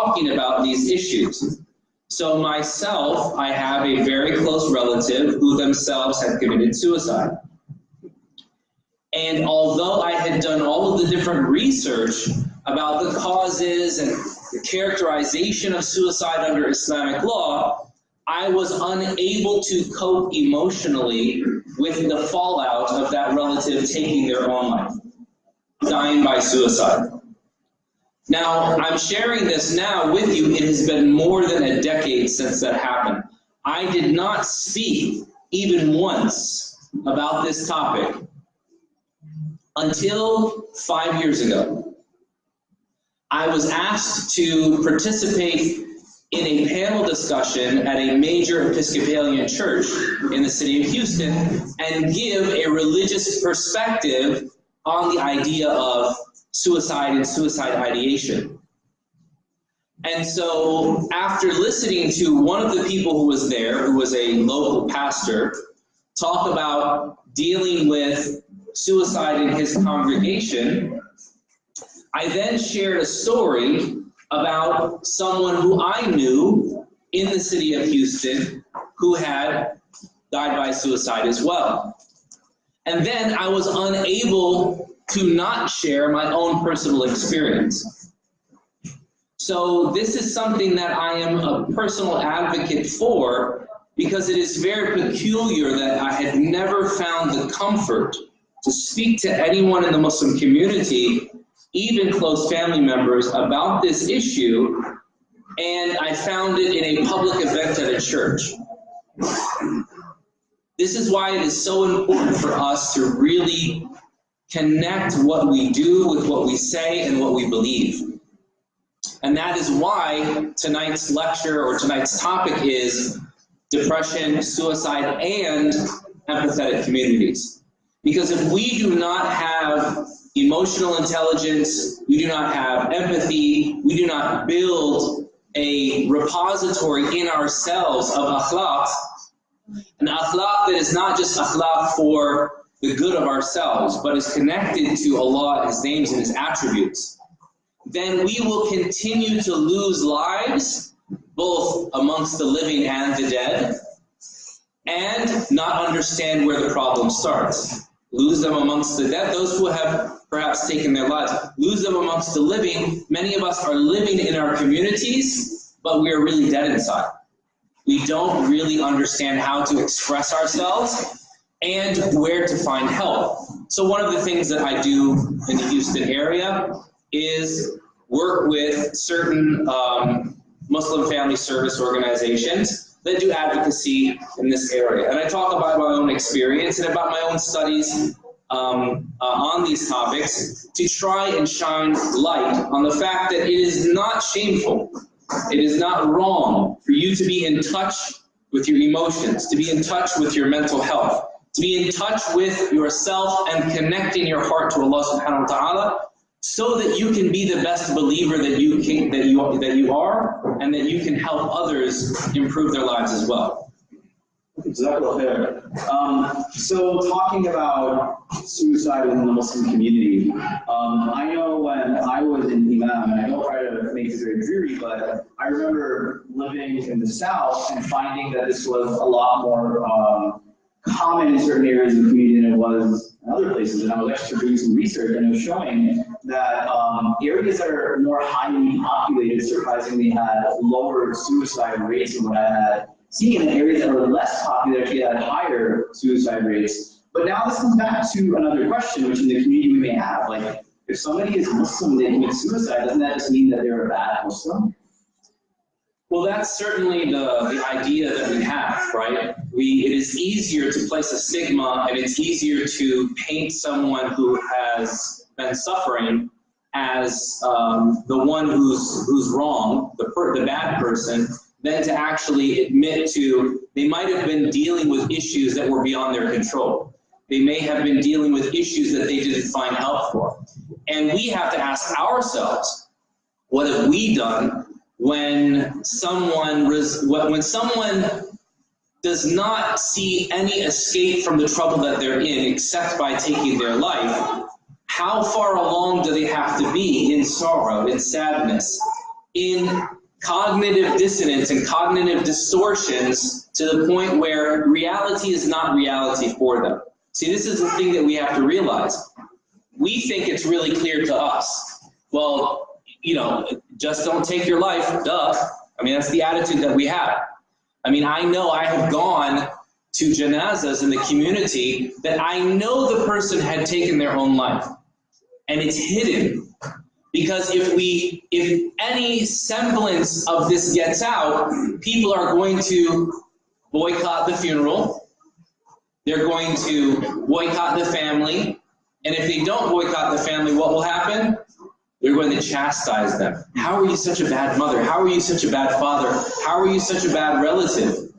talking about these issues. So myself, I have a very close relative who themselves had committed suicide. And although I had done all of the different research about the causes and the characterization of suicide under Islamic law, I was unable to cope emotionally with the fallout of that relative taking their own life, dying by suicide. Now, I'm sharing this now with you. It has been more than a decade since that happened. I did not speak even once about this topic until 5 years ago. I was asked to participate in a panel discussion at a major Episcopalian church in the city of Houston and give a religious perspective on the idea of suicide and suicide ideation. And so after listening to one of the people who was there, who was a local pastor, talk about dealing with suicide in his congregation, I then shared a story about someone who I knew in the city of Houston who had died by suicide as well. And then I was unable to not share my own personal experience. So this is something that I am a personal advocate for, because it is very peculiar that I had never found the comfort to speak to anyone in the Muslim community, even close family members, about this issue, and I found it in a public event at a church. This is why it is so important for us to really connect what we do with what we say and what we believe. And that is why tonight's lecture or tonight's topic is depression, suicide, and empathetic communities. Because if we do not have emotional intelligence, we do not have empathy, we do not build a repository in ourselves of akhlaq, an akhlaq that is not just akhlaq for the good of ourselves, but is connected to Allah, His names, and His attributes, then we will continue to lose lives, both amongst the living and the dead, and not understand where the problem starts. Lose them amongst the dead, those who have perhaps taken their lives. Lose them amongst the living. Many of us are living in our communities, but we are really dead inside. We don't really understand how to express ourselves and where to find help. So one of the things that I do in the Houston area is work with certain Muslim family service organizations that do advocacy in this area. And I talk about my own experience and about my own studies on these topics to try and shine light on the fact that it is not shameful, it is not wrong for you to be in touch with your emotions, to be in touch with your mental health, to be in touch with yourself and connecting your heart to Allah subhanahu wa ta'ala, so that you can be the best believer that you are, and that you can help others improve their lives as well. So talking about suicide within the Muslim community, I know when I was in Imam, and I don't try to make this very dreary, but I remember living in the South and finding that this was a lot more common in certain areas of the community than it was in other places. And I was actually doing some research, and it was showing that areas that are more highly populated surprisingly had lower suicide rates than what I had seen, and areas that were less popular actually had higher suicide rates. But now this comes back to another question, which in the community we may have, like, if somebody is Muslim, they commit suicide, doesn't that just mean that they're a bad Muslim? Well, that's certainly the idea that we have, right? It is easier to place a stigma, and it's easier to paint someone who has been suffering as the one who's wrong, the bad person, than to actually admit to they might have been dealing with issues that were beyond their control. They may have been dealing with issues that they didn't find help for. And we have to ask ourselves, what have we done when someone does not see any escape from the trouble that they're in except by taking their life? How far along do they have to be in sorrow, in sadness, in cognitive dissonance and cognitive distortions to the point where reality is not reality for them. See, this is the thing that we have to realize. We think it's really clear to us. Well, you know, just don't take your life, duh. I mean, that's the attitude that we have. I mean, I know I have gone to janazas in the community that I know the person had taken their own life, and it's hidden. Because if any semblance of this gets out, people are going to boycott the funeral, they're going to boycott the family, and if they don't boycott the family, what will happen? They're going to chastise them. How are you such a bad mother? How are you such a bad father? How are you such a bad relative?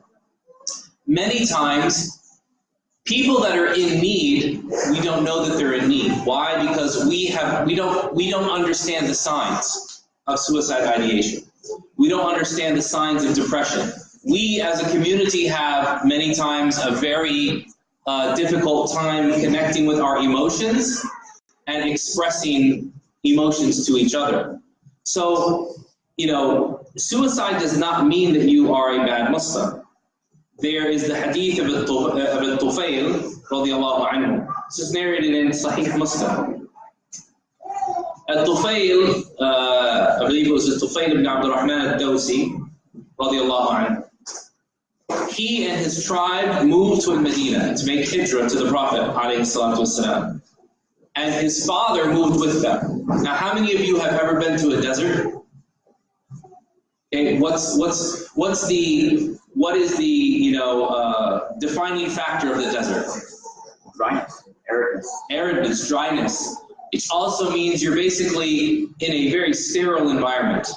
Many times, people that are in need, we don't know that they're in need. Why? Because we don't understand the signs of suicide ideation. We don't understand the signs of depression. We as a community have many times a very difficult time connecting with our emotions and expressing emotions to each other. So, you know, suicide does not mean that you are a bad Muslim. There is the Hadith of Al-Tufayl, radiallahu anhu. This is narrated in Sahih Muslim. Al-Tufayl, I believe it was Al-Tufayl ibn Abdul Rahman al-Dawsi, radiallahu anhu. He and his tribe moved to Medina to make hijrah to the Prophet, alayhi salatu wasalam. And his father moved with them. Now, how many of you have ever been to a desert? Okay, what is the defining factor of the desert? Dryness, aridness. Aridness, dryness. It also means you're basically in a very sterile environment.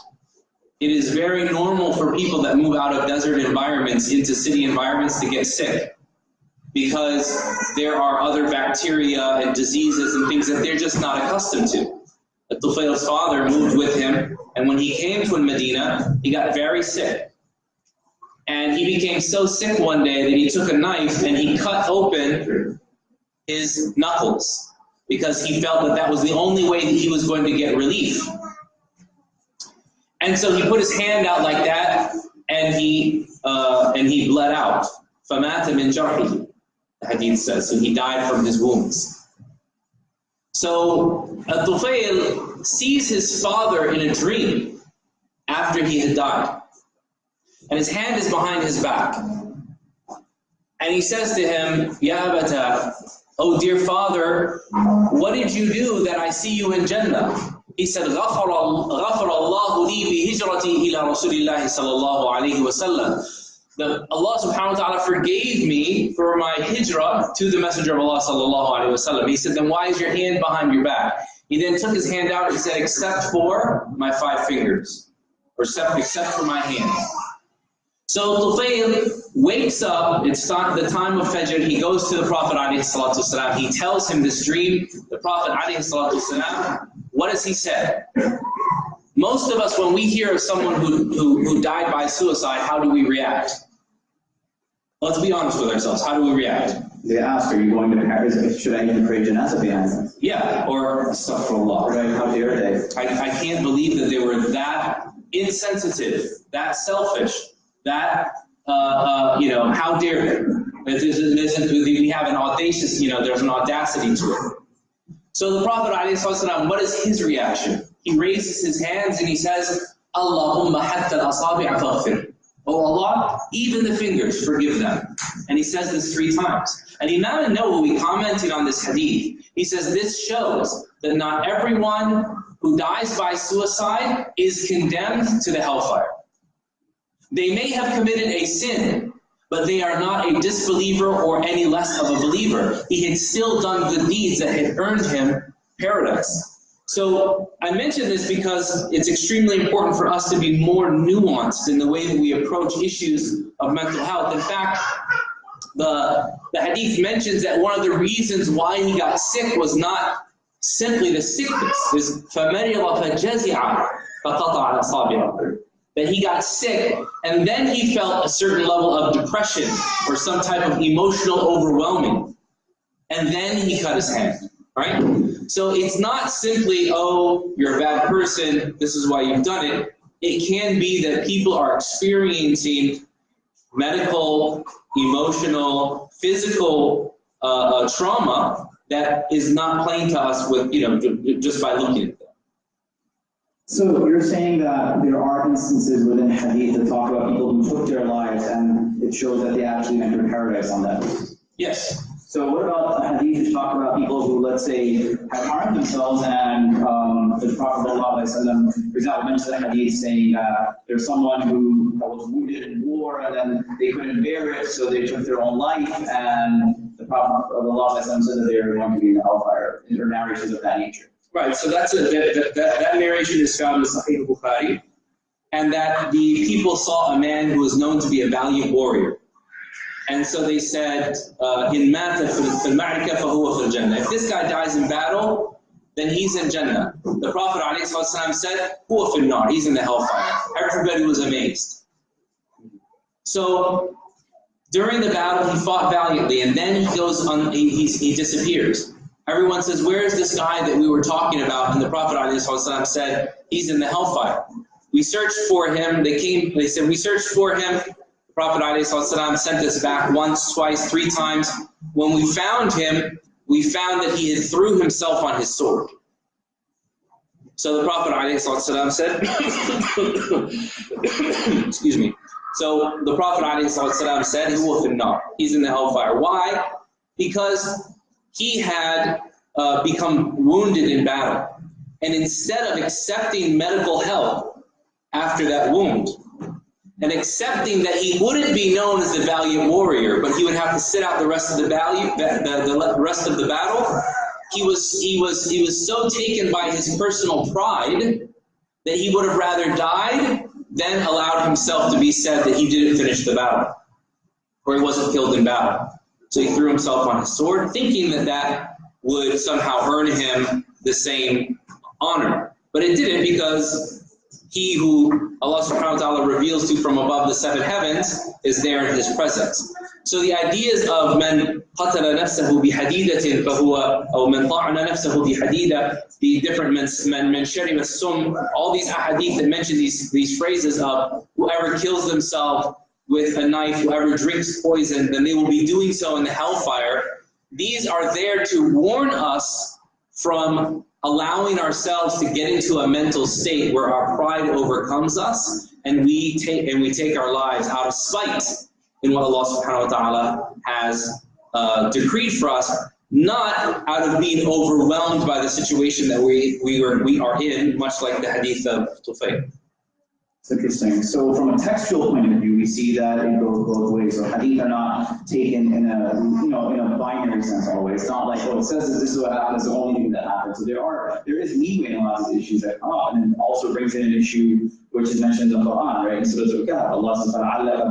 It is very normal for people that move out of desert environments into city environments to get sick, because there are other bacteria and diseases and things that they're just not accustomed to. Tufail's father moved with him, and when he came to Medina, he got very sick. And he became so sick one day that he took a knife and he cut open his knuckles, because he felt that that was the only way that he was going to get relief. And so he put his hand out like that, and he bled out. فَمَاتَ مِنْ جَرْحِهِ, the Hadith says, so he died from his wounds. So Al-Tufayl sees his father in a dream after he had died. And his hand is behind his back. And he says to him, Ya Abata, oh dear father, what did you do that I see you in Jannah? He said, غَفَرَ اللَّهُ لِي بِهِجْرَتِي إِلَى رَسُولِ اللَّهِ صَلَى اللَّهُ عَلَيْهِ وَسَلَّمَ. That Allah subhanahu wa ta'ala forgave me for my hijrah to the Messenger of Allah sallallahu alayhi wa sallam. He said, then why is your hand behind your back? He then took his hand out and said, except for my 5 fingers, or except for my hand. So Tufayl wakes up, it's the time of Fajr, he goes to the Prophet alayhi salatu wasalam, he tells him this dream. The Prophet alayhi salatu wasalam, what does he say? Most of us, when we hear of someone who died by suicide, how do we react? Let's be honest with ourselves. How do we react? They ask, are you going to Paris? Should I even pray janazah behind them? Yeah, or astaghfirullah. Right, how dare they? I can't believe that they were that insensitive, that selfish, that, how dare they? We have an audacious, there's an audacity to it. So the Prophet ﷺ, what is his reaction? He raises his hands and he says, Allahumma hatta al-asabi'a faghfir. Oh Allah, even the fingers, forgive them. And he says this 3 times. And Imam an-Nawawi commenting on this hadith, he says this shows that not everyone who dies by suicide is condemned to the hellfire. They may have committed a sin, but they are not a disbeliever or any less of a believer. He had still done good deeds that had earned him paradise. So I mention this because it's extremely important for us to be more nuanced in the way that we approach issues of mental health. In fact, the hadith mentions that one of the reasons why he got sick was not simply the sickness, is فَمَرِضَ فَجَزِعَ فَقَطَعَ أَصَابِعَهُ. That he got sick, and then he felt a certain level of depression or some type of emotional overwhelming, and then he cut his hand, right? So it's not simply, oh, you're a bad person, this is why you've done it. it can be that people are experiencing medical, emotional, physical trauma that is not plain to us with, just by looking at them. So you're saying that there are instances within Hadith that talk about people who took their lives and it shows that they actually entered paradise on that basis? Yes. So what about Hadith which talk about people who, let's say, have harmed themselves and the Prophet ﷺ, for example, mentions the Hadith saying that there's someone who was wounded in war and then they couldn't bear it, so they took their own life, and the Prophet ﷺ said that they were going to be in the hellfire, or narrations of that nature. Right, so that narration is found in Sahih Bukhari, and that the people saw a man who was known to be a valiant warrior. And so they said, "In mata fil ma'rika fahuwa fil jannah." If this guy dies in battle, then he's in Jannah. The Prophet ﷺ said, "Huwa fil nar," he's in the hellfire. Everybody was amazed. So during the battle, he fought valiantly, and then he goes on. He disappears. Everyone says, "Where is this guy that we were talking about?" And the Prophet ﷺ said, "He's in the hellfire." We searched for him. They said, "We searched for him." The Prophet ﷺ sent us back once, twice, 3 times. When we found him, we found that he had threw himself on his sword. So the Prophet ﷺ said, excuse me. So the Prophet ﷺ said, "Huwa fin nar," he's in the hellfire. Why? Because he had become wounded in battle. And instead of accepting medical help after that wound, and accepting that he wouldn't be known as the valiant warrior, but he would have to sit out the rest of the rest of the battle, he was so taken by his personal pride that he would have rather died than allowed himself to be said that he didn't finish the battle, or he wasn't killed in battle. So he threw himself on his sword, thinking that that would somehow earn him the same honor. But it didn't, because he who Allah subhanahu wa ta'ala reveals to from above the 7 heavens is there in his presence. So the ideas of man qatala nafsahu bihadidatin fahuwa, or man ta'ana nafsahu bihadida, the different man shariba as-sum, all these ahadith that mention these phrases of whoever kills themselves with a knife, whoever drinks poison, then they will be doing so in the hellfire. These are there to warn us from allowing ourselves to get into a mental state where our pride overcomes us, and we take our lives out of spite in what Allah subhanahu wa ta'ala has decreed for us, not out of being overwhelmed by the situation that we are in, much like the hadith of Tufayl. It's interesting. So from a textual point of view, we see that it goes both ways. So hadith are not taken in a binary sense always. It's not like, oh, it says that this is what happens, the only thing that happens. So there is leeway in a lot of these issues that come up, and it also brings in an issue which is mentioned in the Quran, right? In Surah Al-Kahf, Allah subhanahu wa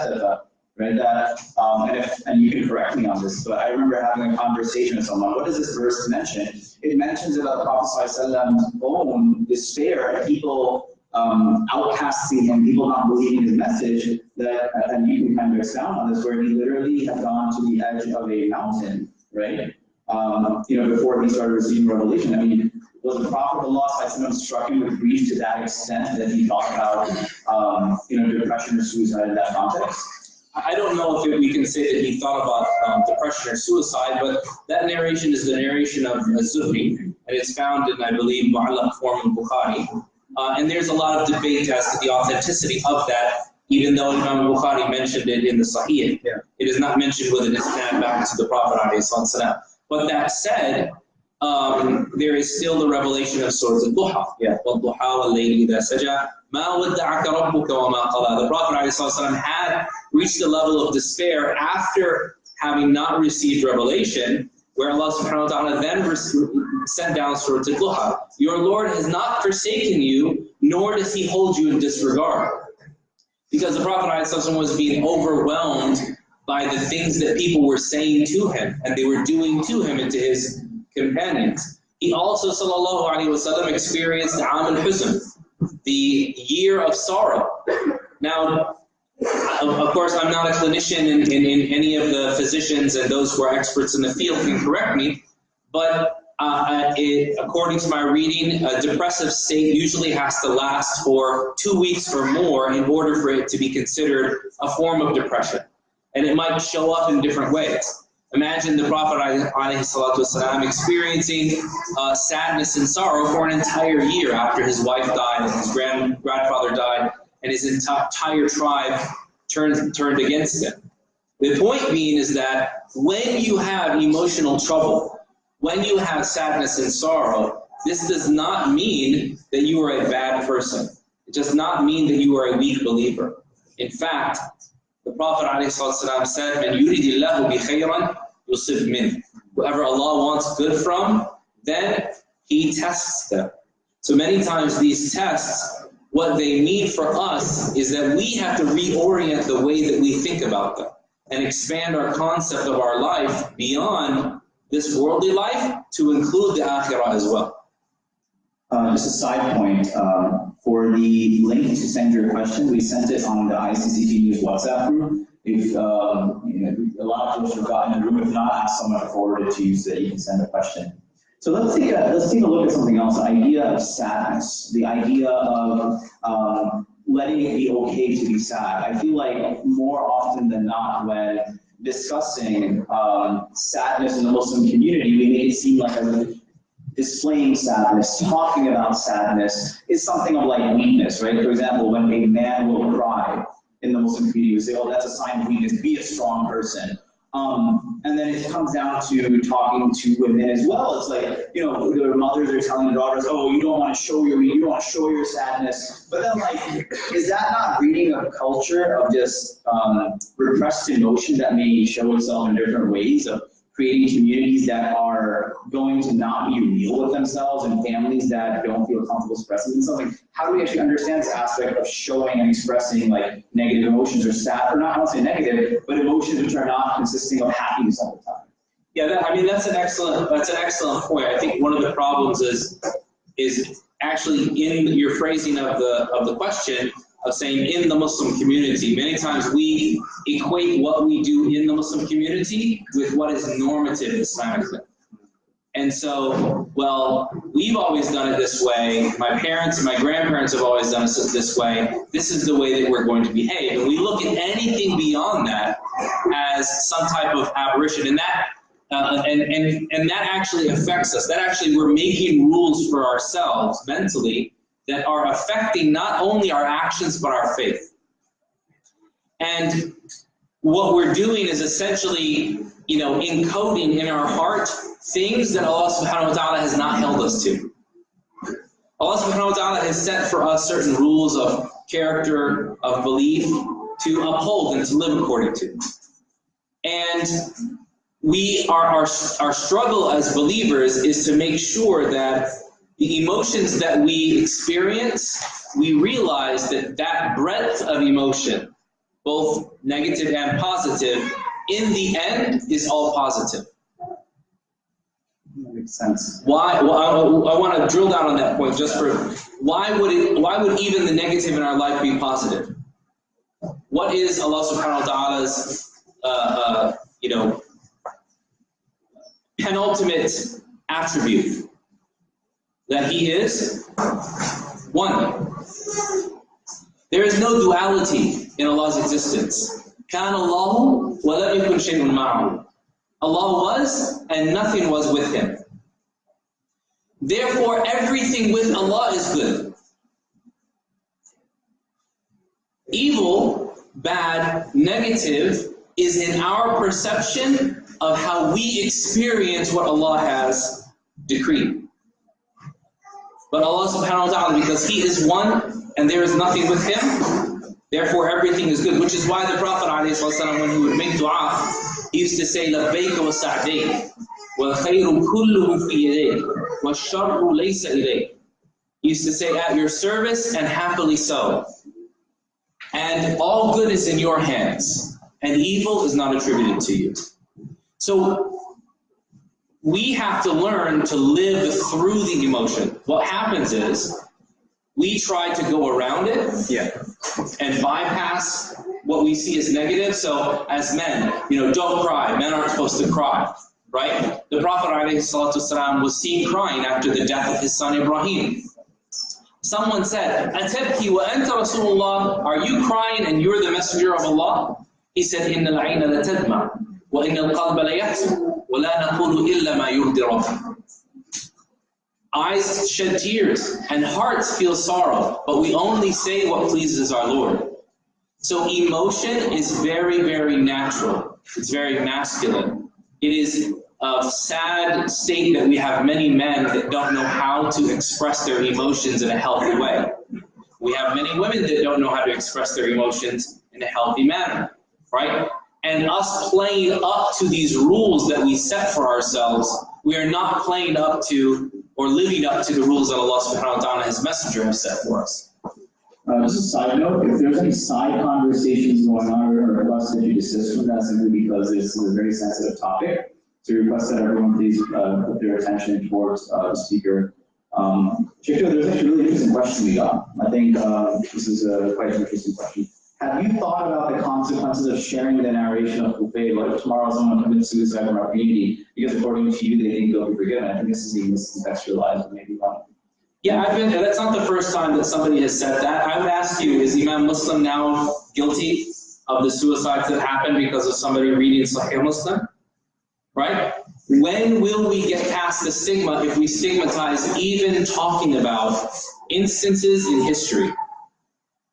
ta'ala, right? That, and you can correct me on this, but I remember having a conversation with someone. What does this verse mention? It mentions about the Prophet ﷺ's own despair and people outcasting him, people not believing his message. That, and you can kind of expound on this, where he literally had gone to the edge of a mountain, right? Before he started receiving revelation. I mean, was the Prophet ﷺ struck him with grief to that extent that he thought about, depression or suicide in that context? I don't know if we can say that he thought about depression or suicide, but that narration is the narration of Zuhri, and it's found in, I believe, Mu'allaq form in Bukhari. And there's a lot of debate as to the authenticity of that, even though Imam Bukhari mentioned it in the Sahih. Yeah. It is not mentioned with an isnad back to the Prophet ﷺ. But that said, there is still the revelation of Surah Al-Duha. Yeah. وَالضُّحَى وَاللَّيْلِ إِذَا سَجَى مَا وَدَّعَكَ رَبُّكَ وَمَا قَلَى. The Prophet ﷺ had reached a level of despair after having not received revelation, where Allah subhanahu wa ta'ala then sent down Surah Al-Duha. Your Lord has not forsaken you, nor does he hold you in disregard. Because the Prophet ﷺ was being overwhelmed by the things that people were saying to him, and they were doing to him and to his companions. He also, sallallahu alaihi wasallam, experienced Aam al-Huzn, the year of sorrow. Now, of course, I'm not a clinician in any of the physicians, and those who are experts in the field can correct me, but according to my reading, a depressive state usually has to last for 2 weeks or more in order for it to be considered a form of depression. And it might show up in different ways. Imagine the Prophet ﷺ experiencing sadness and sorrow for an entire year after his wife died and his grandfather died and his entire tribe turned against him. The point being is that when you have emotional trouble, when you have sadness and sorrow, this does not mean that you are a bad person. It does not mean that you are a weak believer. In fact, the Prophet ﷺ said, "Man yuridillahu bi khayran yusib min." Whoever Allah wants good from, then He tests them. So many times these tests, what they mean for us is that we have to reorient the way that we think about them and expand our concept of our life beyond this worldly life to include the akhirah as well. Just a side point, for the link to send your question, we sent it on the ICCT News WhatsApp group. If a lot of those have gotten in the room, if not, ask someone to forward it to you so that you can send a question. So let's take a look at something else, the idea of sadness, the idea of letting it be okay to be sad. I feel like more often than not when discussing sadness in the Muslim community, we make it seem like displaying sadness, talking about sadness is something of like weakness, right? For example, when a man will cry in the Muslim community, we say, oh, that's a sign of weakness, be a strong person. And then it comes down to talking to women as well. It's like, you know, their mothers are telling their daughters, oh, you don't want to show your sadness. But then, like, is that not reading a culture of just repressed emotion that may show itself in different ways, of creating communities that are going to not be real with themselves and families that don't feel comfortable expressing themselves? Like, how do we actually understand this aspect of showing and expressing like negative emotions or sad, or not, I don't say negative, but emotions which are not consisting of happiness all the time? Yeah, I mean that's an excellent point. I think one of the problems is actually in your phrasing of the question of saying in the Muslim community. Many times we equate what we do in the Muslim community with what is normative Islamically. And so, well, we've always done it this way. My parents and my grandparents have always done it this way. This is the way that we're going to behave. And we look at anything beyond that as some type of aberration. And that and that actually affects us. That actually, we're making rules for ourselves mentally that are affecting not only our actions, but our faith. And what we're doing is essentially, you know, encoding in our heart things that Allah subhanahu wa ta'ala has not held us to. Allah subhanahu wa ta'ala has set for us certain rules of character, of belief, to uphold and to live according to. And our struggle as believers is to make sure that the emotions that we experience, we realize that that breadth of emotion, both negative and positive, in the end is all positive. That makes sense. Why? Well, I want to drill down on that point just for why would even the negative in our life be positive? What is Allah subhanahu wa ta'ala's penultimate attribute? That He is one. There is no duality in Allah's existence. كَانَ اللَّهُ وَلَمْ يَكُنْ شَيْءٌ مَعَهُ. Allah was and nothing was with Him. Therefore, everything with Allah is good. Evil, bad, negative is in our perception of how we experience what Allah has decreed. But Allah subhanahu wa ta'ala, because He is one and there is nothing with Him, therefore everything is good. Which is why the Prophet ﷺ, when he would make dua, he used to say, لَبَّيْكَ وَسَعْدَيْكَ وَالْخَيْرُ كُلُّهُ فِي يَدَيْكَ وَالشَّرُّ لَيْسَ إِلَيْكَ. He used to say, at your service and happily so. And all good is in your hands, and evil is not attributed to you. So we have to learn to live through the emotion. What happens is we try to go around it and bypass what we see as negative. So as men, don't cry. Men aren't supposed to cry, right? The Prophet ﷺ was seen crying after the death of his son Ibrahim. Someone said, "Atabki wa anta Rasulullah, are you crying and you're the messenger of Allah?" He said, "Inna al-'ayna la tadma wa inna al-qalba la yahzan wa la naqulu illa ma yurdi rabbana." Eyes shed tears and hearts feel sorrow, but we only say what pleases our Lord. So emotion is very, very natural. It's very masculine. It is a sad state that we have many men that don't know how to express their emotions in a healthy way. We have many women that don't know how to express their emotions in a healthy manner, right? And us playing up to these rules that we set for ourselves, we are not playing up to or living up to the rules that Allah subhanahu wa ta'ala and His Messenger have set for us. Just a side note, if there's any side conversations going on or requests that you desist from that, simply because this is a very sensitive topic. So we request that everyone please put their attention towards the speaker. Chico, there's actually a really interesting question we got. I think this is quite an interesting question. Have you thought about the consequences of sharing the narration of Kufay? What if tomorrow someone commits suicide from our community because according to you they think they'll be forgiven? I think this is being miscontextualized, but maybe not. Yeah, that's not the first time that somebody has said that. I would ask you, is Imam Muslim now guilty of the suicides that happened because of somebody reading Sahih Muslim? Right? When will we get past the stigma if we stigmatize even talking about instances in history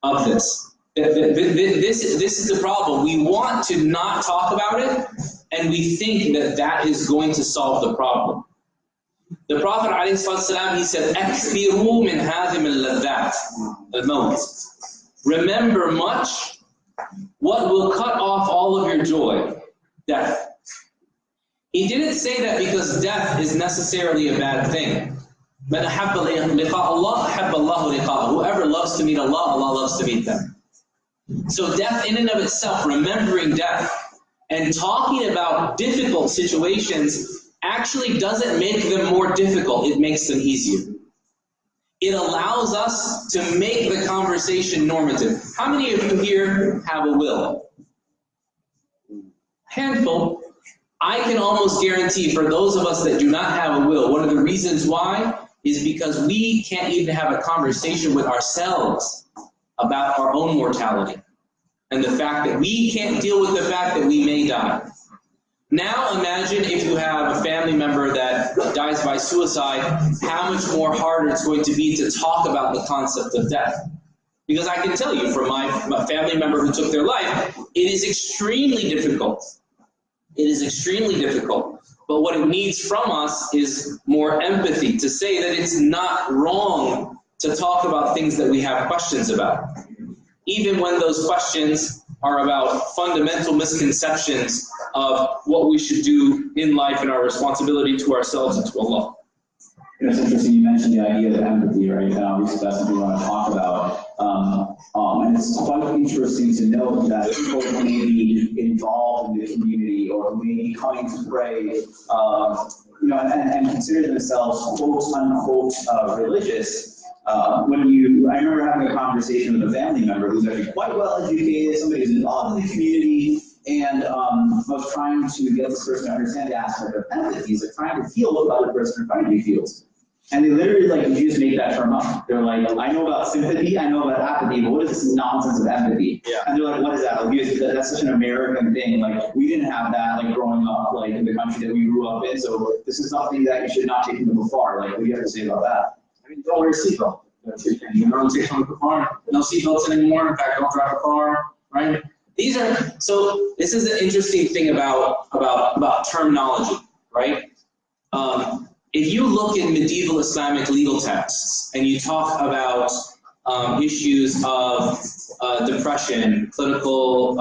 of this? This is the problem. We want to not talk about it, and we think that that is going to solve the problem. The Prophet ﷺ, he said, "Akbiru min hadim al-ladhat, al-maut." Remember much. What will cut off all of your joy? Death. He didn't say that because death is necessarily a bad thing. Man ahabba liqa Allah, ahabba Allahu liqa'ahu. Whoever loves to meet Allah, Allah loves to meet them. So death in and of itself, remembering death and talking about difficult situations actually doesn't make them more difficult, it makes them easier. It allows us to make the conversation normative. How many of you here have a will? Handful. I can almost guarantee for those of us that do not have a will, one of the reasons why is because we can't even have a conversation with ourselves about our own mortality and the fact that we can't deal with the fact that we may die. Now imagine if you have a family member that dies by suicide, how much more harder it's going to be to talk about the concept of death. Because I can tell you from my family member who took their life, it is extremely difficult. It is extremely difficult. But what it needs from us is more empathy, to say that it's not wrong to talk about things that we have questions about. Even when those questions are about fundamental misconceptions of what we should do in life and our responsibility to ourselves and to Allah. It's interesting you mentioned the idea of empathy, right? Obviously that's something we want to talk about. And it's quite interesting to note that people who may be involved in the community or who may be coming to pray, and consider themselves quote unquote religious. I remember having a conversation with a family member who's actually quite well educated, somebody who's involved in the community, and I was trying to get this person to understand the aspect of empathy. Like trying to feel what the other person in front of you feels. And they literally did you just make that term up? They're like, I know about sympathy, I know about apathy, but what is this nonsense of empathy? Yeah. And they're like, what is that? That's such an American thing. Like, we didn't have that growing up in the country that we grew up in. So this is something that you should not take into the far. What do you have to say about that? I mean, don't wear a seatbelt. Don't take from the car. No seatbelts anymore. In fact, don't drive a car. Right? This is an interesting thing about terminology, right? If you look in medieval Islamic legal texts and you talk about issues of depression, clinical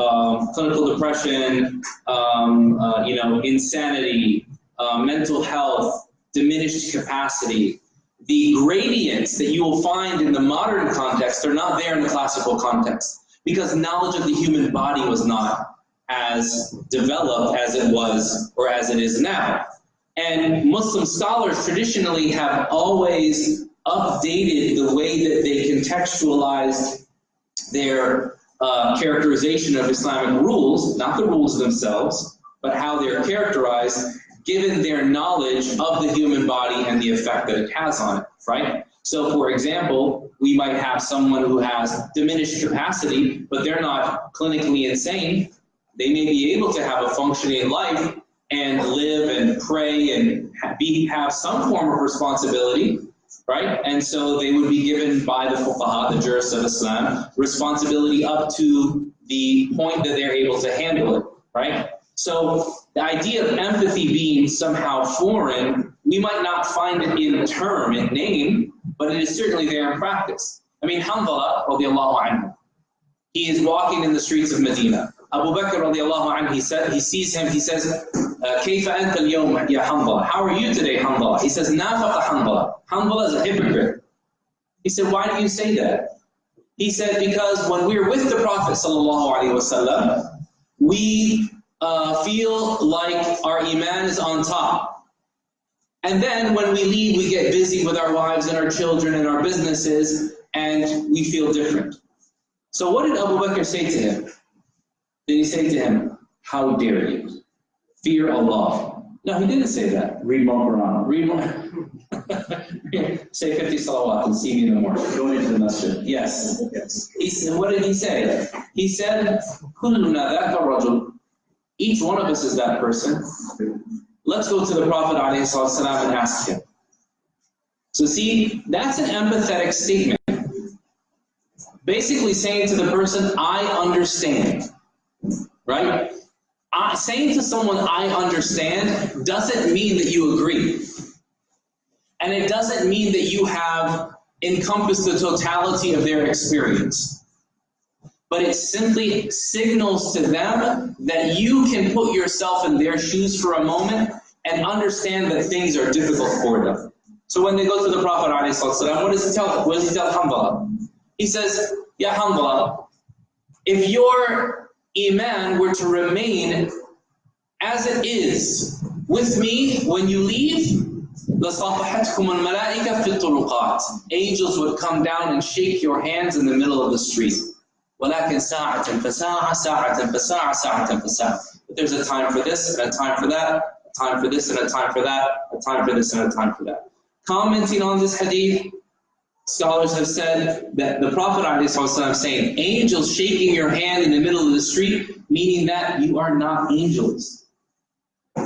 depression, insanity, mental health, diminished capacity, the gradients that you will find in the modern context are not there in the classical context, because knowledge of the human body was not as developed as it was or as it is now. And Muslim scholars traditionally have always updated the way that they contextualized their characterization of Islamic rules, not the rules themselves, but how they're characterized given their knowledge of the human body and the effect that it has on it, right? So for example, we might have someone who has diminished capacity, but they're not clinically insane. They may be able to have a functioning life and live and pray and have some form of responsibility, right? And so they would be given by the fuqaha, the jurists of Islam, responsibility up to the point that they're able to handle it, right? So the idea of empathy being somehow foreign, we might not find it in term, in name, but it is certainly there in practice. I mean, Hanzala, radiallahu anhu, he is walking in the streets of Medina. Abu Bakr radiallahu anhu, he sees him, he says, كيف أنت اليوم يا حنظلة? How are you today, Hanzala? He says, نافق حنظلة. Hanzala is a hypocrite. He said, why do you say that? He said, because when we're with the Prophet sallallahu alaihi wasallam, we feel like our iman is on top. And then when we leave, we get busy with our wives and our children and our businesses, and we feel different. So what did Abu Bakr say to him? Did he say to him, how dare you? Fear Allah. No, he didn't say that. Read more Quran. Read more. Say 50 salawat and see me in the morning. Going into the masjid. Yes. He said, what did he say? He said, كُلُّنَا ذَاكَ الرَّجُلُ. Each one of us is that person. Let's go to the Prophet ﷺ and ask him. So see, that's an empathetic statement. Basically saying to the person, I understand. Right? Saying to someone, I understand, doesn't mean that you agree. And it doesn't mean that you have encompassed the totality of their experience. But it simply signals to them that you can put yourself in their shoes for a moment and understand that things are difficult for them. So when they go to the Prophet ﷺ, what does he tell Hanzala? He says, Ya Hanzala, if your iman were to remain as it is with me when you leave, angels would come down and shake your hands in the middle of the street. But there's a time for this and a time for that, a time for this and a time for that, a time for this and a time for that. Commenting on this hadith, scholars have said that the Prophet ﷺ saying, angels shaking your hand in the middle of the street, meaning that you are not angels.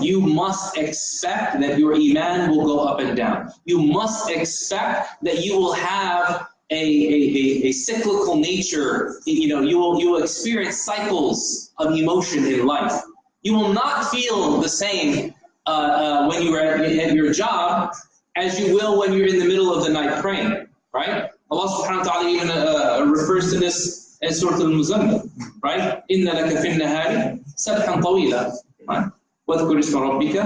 You must expect that your iman will go up and down. You must expect that you will have a cyclical nature. You will experience cycles of emotion in life. You will not feel the same when you are at your job as you will when you're in the middle of the night praying. Right? Allah subhanahu wa ta'ala even refers to this as Surah Al-Muzammil, right? إِنَّ لَكَ فِي النَّهَارِ سَبْحًا طَوِيلًا, right? وَاذْكُرِ اسْمَ رَبِّكَ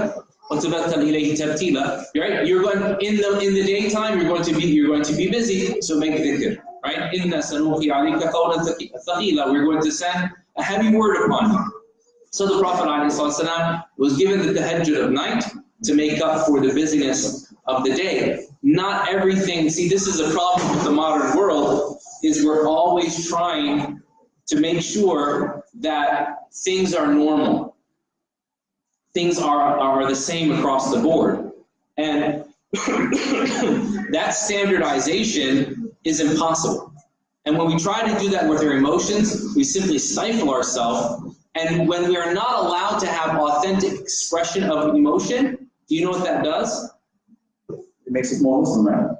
وَتَبَتَّلْ إِلَيْهِ تَبْتِيلًا. Right? You're going in the daytime. You're going to be busy. So make dhikr, right? إِنَّ سَنُوحِي عَلَيْكَ قَوْلًا ثَقِيلًا. We're going to send a heavy word upon you. So the Prophet ﷺ was given the tahajjud of night to make up for the busyness of the day. Not everything, see, this is a problem with the modern world, is we're always trying to make sure that things are normal. Things are the same across the board. And that standardization is impossible. And when we try to do that with our emotions, we simply stifle ourselves. And when we are not allowed to have authentic expression of emotion, do you know what that does? It makes us more Muslim, right?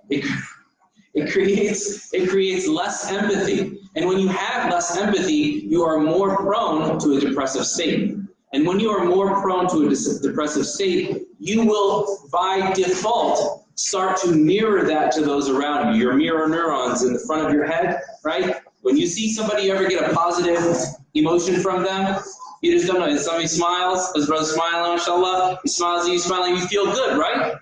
It creates less empathy. And when you have less empathy, you are more prone to a depressive state. And when you are more prone to a depressive state, you will, by default, start to mirror that to those around you. Your mirror neurons in the front of your head, right? When you see somebody, you ever get a positive emotion from them, you just don't know. And somebody smiles, his brother smiling, mashallah, he smiles at you, smiling, you feel good, right?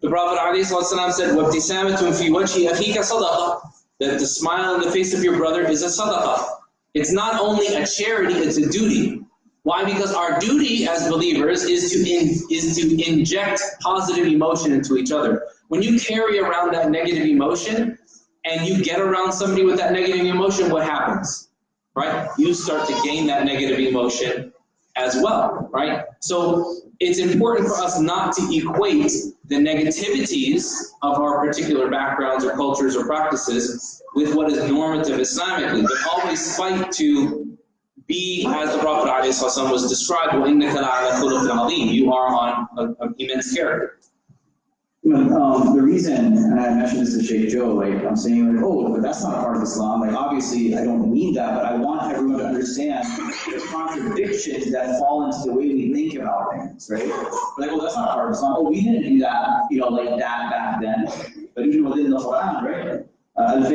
The Prophet ﷺ said, وَابْتِسَامَةٌ فِي وَجْهِ أَخِيكَ صَدَقَةٌ, that the smile on the face of your brother is a sadaqah. It's not only a charity, it's a duty. Why? Because our duty as believers is to inject positive emotion into each other. When you carry around that negative emotion and you get around somebody with that negative emotion, what happens? Right? You start to gain that negative emotion as well, right? So it's important for us not to equate the negativities of our particular backgrounds or cultures or practices with what is normative Islamically, but always fight to be, as the Prophet ﷺ was described, وَإِنَّكَ لَعَلَى خُلُقٍ عَظِيمٍ, you are on an immense character. The reason, and I mentioned this to Sheikh Joe, like I'm saying, like, oh, but that's not a part of Islam. Like, obviously, I don't mean that, but I want everyone to understand the contradictions that fall into the way we think about things, right? Like, well, that's not a part of Islam. Oh, we didn't do that, like that back then. But even within the Quran, right? If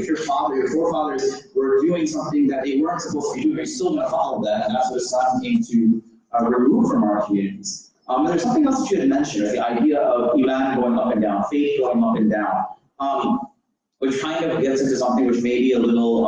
your father, your forefathers were doing something that they weren't supposed to do, you're still going to follow that, and that's what Islam came to remove from our communities. There's something else that you had mentioned, right? The idea of Iman going up and down, faith going up and down, which kind of gets into something which may be a little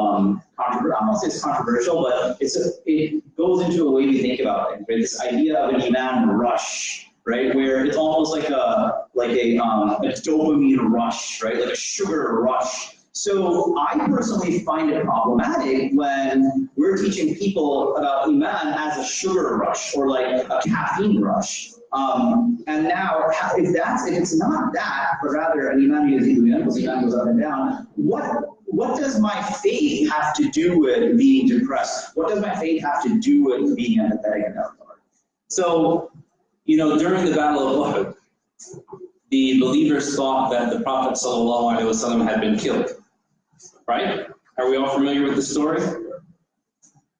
controversial. I don't say it's controversial, but it goes into a way we think about things, right? This idea of an Iman rush, right? Where it's almost like a dopamine rush, right? Like a sugar rush. So I personally find it problematic when we're teaching people about Iman as a sugar rush or like a caffeine rush. And now, if it's not that, but rather an Iman goes up and down, what does my faith have to do with being depressed? What does my faith have to do with being empathetic in that regard? So, during the Battle of Uhud, the believers thought that the Prophet ﷺ had been killed. Right? Are we all familiar with the story?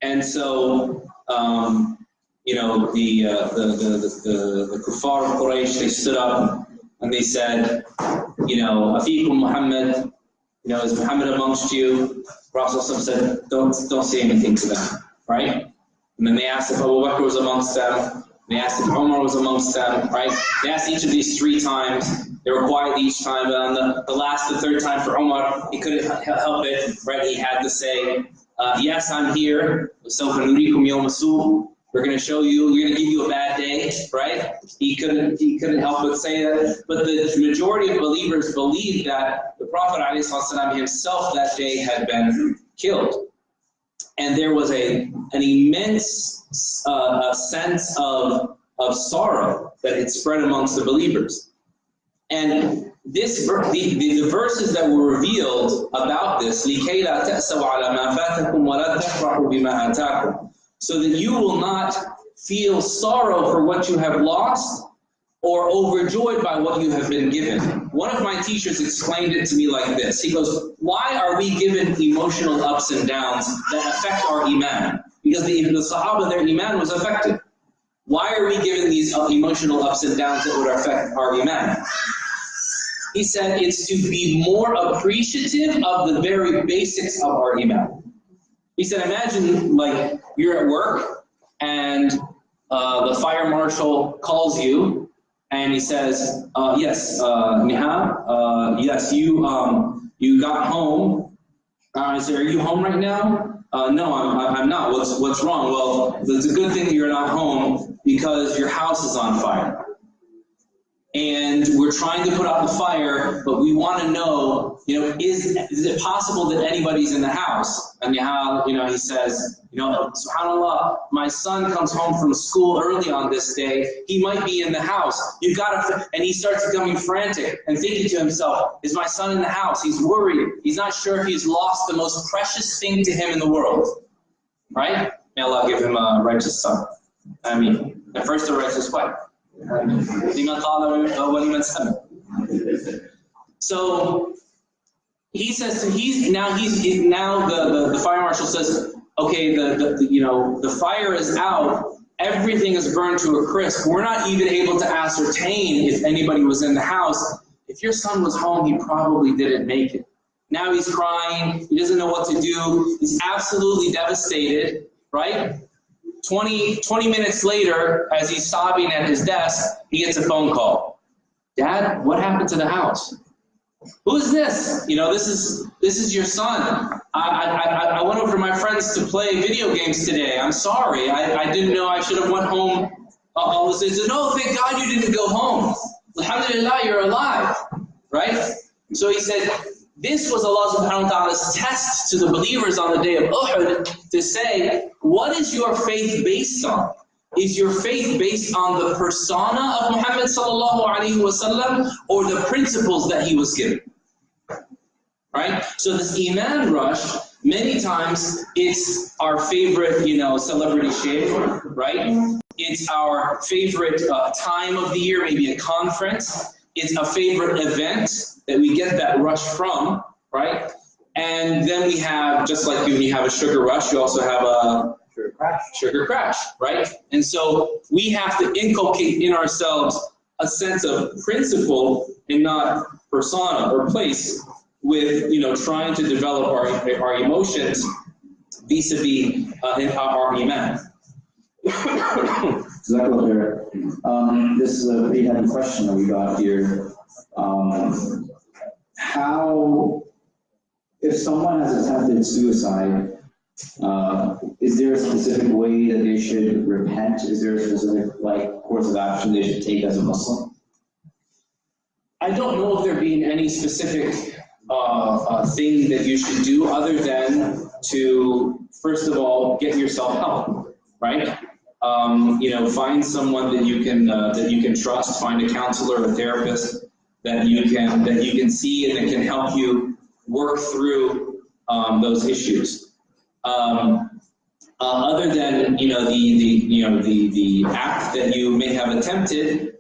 And so, the kuffar of Quraysh, they stood up and they said, Afikum Muhammad, is Muhammad amongst you? Prophet said, don't say anything to them, right? And then they asked if Abu Bakr was amongst them. They asked if Umar was amongst them, right? They asked each of these 3 times. They were quiet each time, but on the third time for Umar, he couldn't help it, right? He had to say, yes, I'm here. We're going to show you, we're going to give you a bad day, right? He couldn't help but say that. But the majority of believers believed that the Prophet ﷺ himself that day had been killed. And there was an immense sense of sorrow that had spread amongst the believers. And the verses that were revealed about this, so that you will not feel sorrow for what you have lost or overjoyed by what you have been given. One of my teachers explained it to me like this. He goes, why are we given emotional ups and downs that affect our Iman? Because the Sahaba, their Iman was affected. Why are we given these emotional ups and downs that would affect our Iman? He said it's to be more appreciative of the very basics of our Iman. He said, imagine like you're at work and the fire marshal calls you and he says, yes, Nihal, yes, you got home. I said, are you home right now? No, I'm not. What's wrong? Well, it's a good thing that you're not home because your house is on fire. And we're trying to put out the fire, but we want to know, is it possible that anybody's in the house? And he says, subhanAllah, my son comes home from school early on this day. He might be in the house. You've got to, and he starts becoming frantic and thinking to himself, is my son in the house? He's worried. He's not sure if he's lost the most precious thing to him in the world. Right? May Allah give him a righteous son. And first a righteous wife. So he says, the fire marshal says, okay, the fire is out, everything is burned to a crisp. We're not even able to ascertain if anybody was in the house. If your son was home, he probably didn't make it. Now he's crying, he doesn't know what to do, he's absolutely devastated, right? 20 minutes later, as he's sobbing at his desk, he gets a phone call. Dad, what happened to the house? Who's this? This is your son. I went over to my friends to play video games today. I'm sorry. I didn't know I should have went home. He said, no, thank God you didn't go home. Alhamdulillah, you're alive. Right? So he said, this was Allah subhanahu wa ta'ala's test to the believers on the day of Uhud to say, what is your faith based on? Is your faith based on the persona of Muhammad sallallahu alaihi wasallam or the principles that he was given? Right? So this Iman rush, many times it's our favorite, celebrity sheikh, right? It's our favorite time of the year, maybe a conference. It's a favorite event that we get that rush from, right? And then we have, just like when you have a sugar rush, you also have a sugar crash, right? And so we have to inculcate in ourselves a sense of principle and not persona or place with, trying to develop our emotions vis-a-vis our iman. This is a pretty heavy question that we got here. How, if someone has attempted suicide, is there a specific way that they should repent? Is there a specific course of action they should take as a Muslim? I don't know if there being any specific thing that you should do other than to, first of all, get yourself help, right? Find someone that you can trust. Find a counselor, a therapist that you can see and that can help you work through those issues. Other than the act that you may have attempted,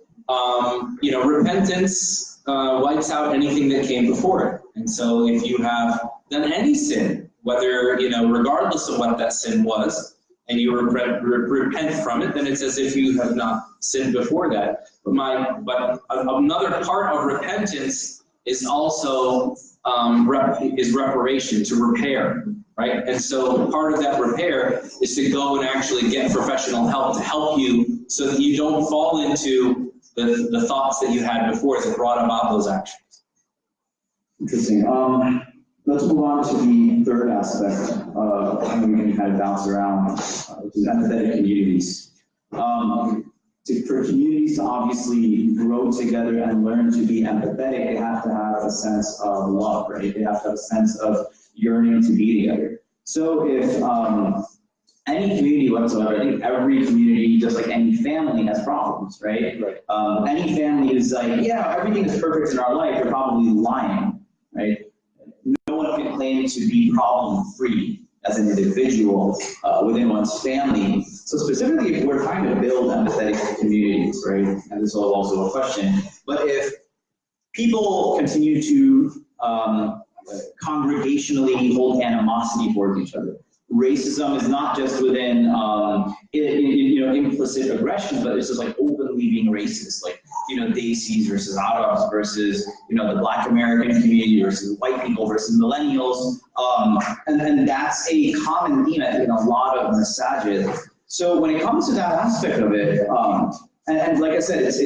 repentance wipes out anything that came before it. And so, if you have done any sin, whether regardless of what that sin was, and you repent from it, then it's as if you have not sinned before that. But another part of repentance is also reparation, to repair, right? And so part of that repair is to go and actually get professional help to help you so that you don't fall into the thoughts that you had before that brought about those actions. Interesting. Let's move on to the third aspect of how we can kind of bounce around, which is empathetic communities. For communities to obviously grow together and learn to be empathetic, they have to have a sense of love, right? They have to have a sense of yearning to be together. So if any community whatsoever, I think every community, just like any family, has problems, right? Any family is like, yeah, everything is perfect in our life, they're probably lying, right? No one can claim to be problem-free as an individual within one's family. So specifically, if we're trying to build empathetic communities, right? And this is also a question. But if people continue to congregationally hold animosity towards each other, racism is not just within implicit aggression, but it's just like openly being racist, like Desis versus Arabs versus the Black American community versus white people versus millennials, and that's a common theme I think in a lot of masajid. So when it comes to that aspect of it, and like I said, as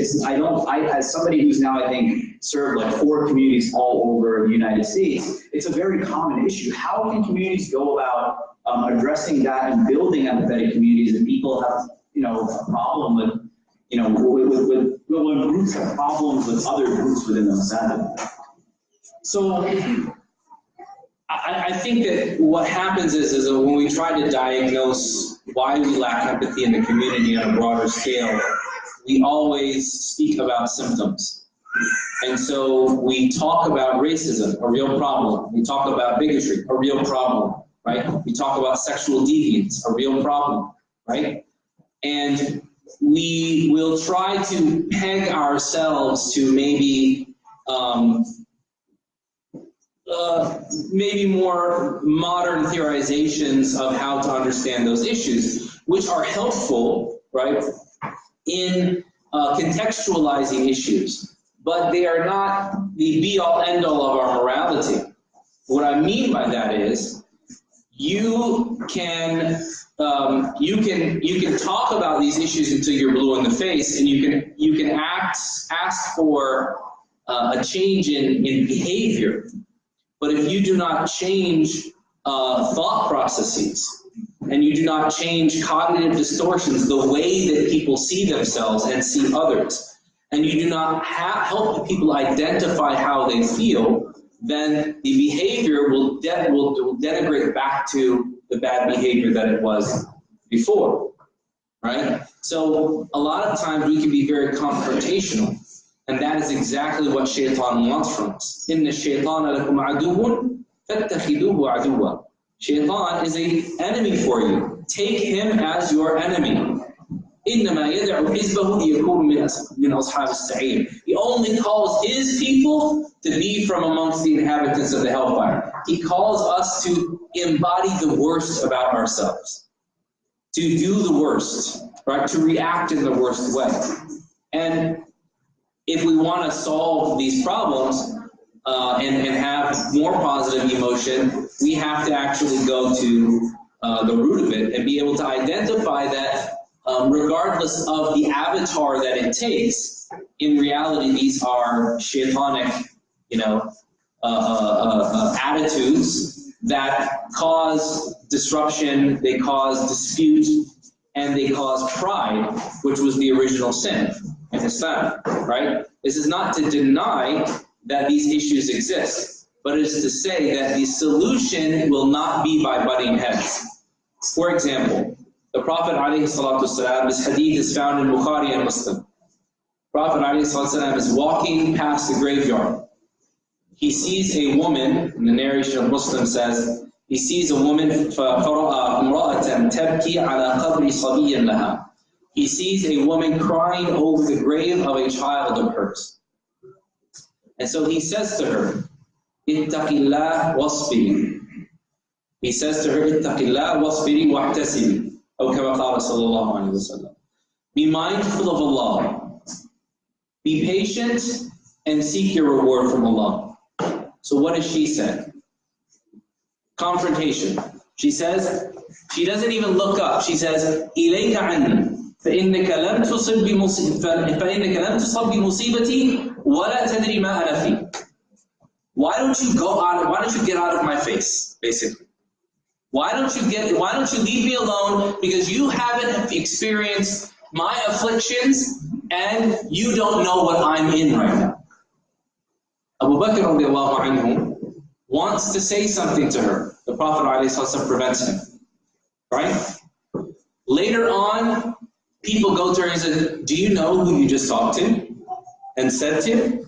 somebody who's now I think served like 4 communities all over the United States, it's a very common issue. How can communities go about addressing that and building empathetic communities if people have a problem with when groups have problems with other groups within themselves? So I think that what happens is that when we try to diagnose why we lack empathy in the community on a broader scale, we always speak about symptoms. And so we talk about racism, a real problem. We talk about bigotry, a real problem, right? We talk about sexual deviance, a real problem, right? And we will try to peg ourselves to maybe more modern theorizations of how to understand those issues, which are helpful, right, in contextualizing issues, but they are not the be-all, end-all of our morality. What I mean by that is, you can talk about these issues until you're blue in the face, and you can ask for a change in behavior. But if you do not change thought processes, and you do not change cognitive distortions, the way that people see themselves and see others, and you do not help people identify how they feel, then the behavior will denigrate back to the bad behavior that it was before, right? So a lot of times we can be very confrontational, and that is exactly what shaitan wants from us. Inna shaitana lakum aduwwun fattakhiduhu aduwwa. Shaitan is an enemy for you. Take him as your enemy. إنما يدعو حزبه ليكونوا من أصحاب السعير. He only calls his people to be from amongst the inhabitants of the hellfire. He calls us to embody the worst about ourselves, to do the worst, right? To react in the worst way. And if we want to solve these problems and have more positive emotion, we have to actually go to the root of it and be able to identify that regardless of the avatar that it takes, in reality, these are shaitanic, attitudes that cause disruption, they cause dispute, and they cause pride, which was the original sin in Islam, right? This is not to deny that these issues exist, but it is to say that the solution will not be by butting heads. For example, the Prophet ﷺ, this hadith is found in Bukhari and Muslim. Prophet ﷺ is walking past the graveyard. He sees a woman, and the narration of Muslim says, he sees a woman, he sees a woman crying over the grave of a child of hers. And so he says to her, Ittaqillah wasbiri. He says to her, Ittaqillah wasbiri wa'tasibi. Be mindful of Allah. Be patient and seek your reward from Allah. So what does she say? Confrontation. She says, she doesn't even look up. She says, إِلَيْكَ عَنِّي فَإِنَّكَ لَمْ تُصَبْ بِمُصِيبَتِي وَلَا تَدْرِي مَا أَنَا فِي. Why don't you get out of my face, basically? Why don't you leave me alone, because you haven't experienced my afflictions and you don't know what I'm in right now. Abu Bakr radiallahu anhu wants to say something to her. The Prophet ﷺ prevents him. Right? Later on, people go to her and say, do you know who you just talked to and said to?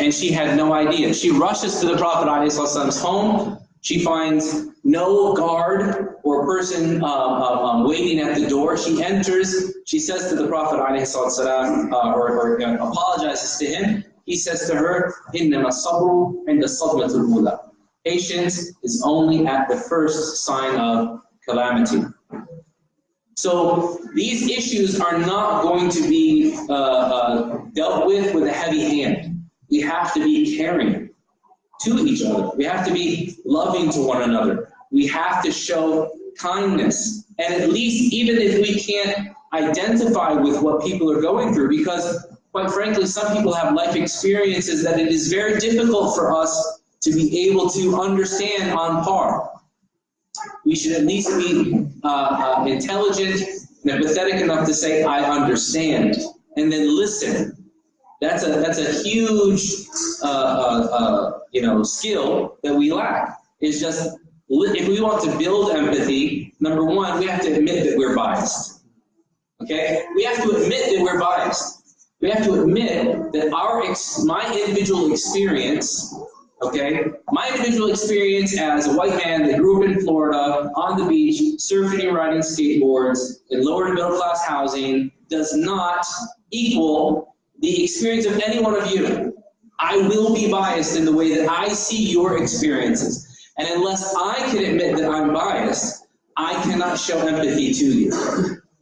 And she had no idea. She rushes to the Prophet ﷺ's home. She finds no guard or person waiting at the door. She enters. She says to the Prophet ﷺ, or apologizes to him. He says to her, إِنَّمَا الصَّبْرُ عِنْدَ الصَّدْمَةِ الْأُولَى. Patience is only at the first sign of calamity. So these issues are not going to be dealt with a heavy hand. We have to be caring to each other. We have to be loving to one another. We have to show kindness. And at least, even if we can't identify with what people are going through, because quite frankly, some people have life experiences that it is very difficult for us to be able to understand on par. We should at least be intelligent and empathetic enough to say, I understand, and then listen. That's a huge skill that we lack. It's just, if we want to build empathy, number one, we have to admit that we're biased. Okay? We have to admit that we're biased. We have to admit that my individual experience, okay, my individual experience as a white man that grew up in Florida, on the beach, surfing and riding skateboards, in lower to middle class housing, does not equal the experience of any one of you. I will be biased in the way that I see your experiences. And unless I can admit that I'm biased, I cannot show empathy to you.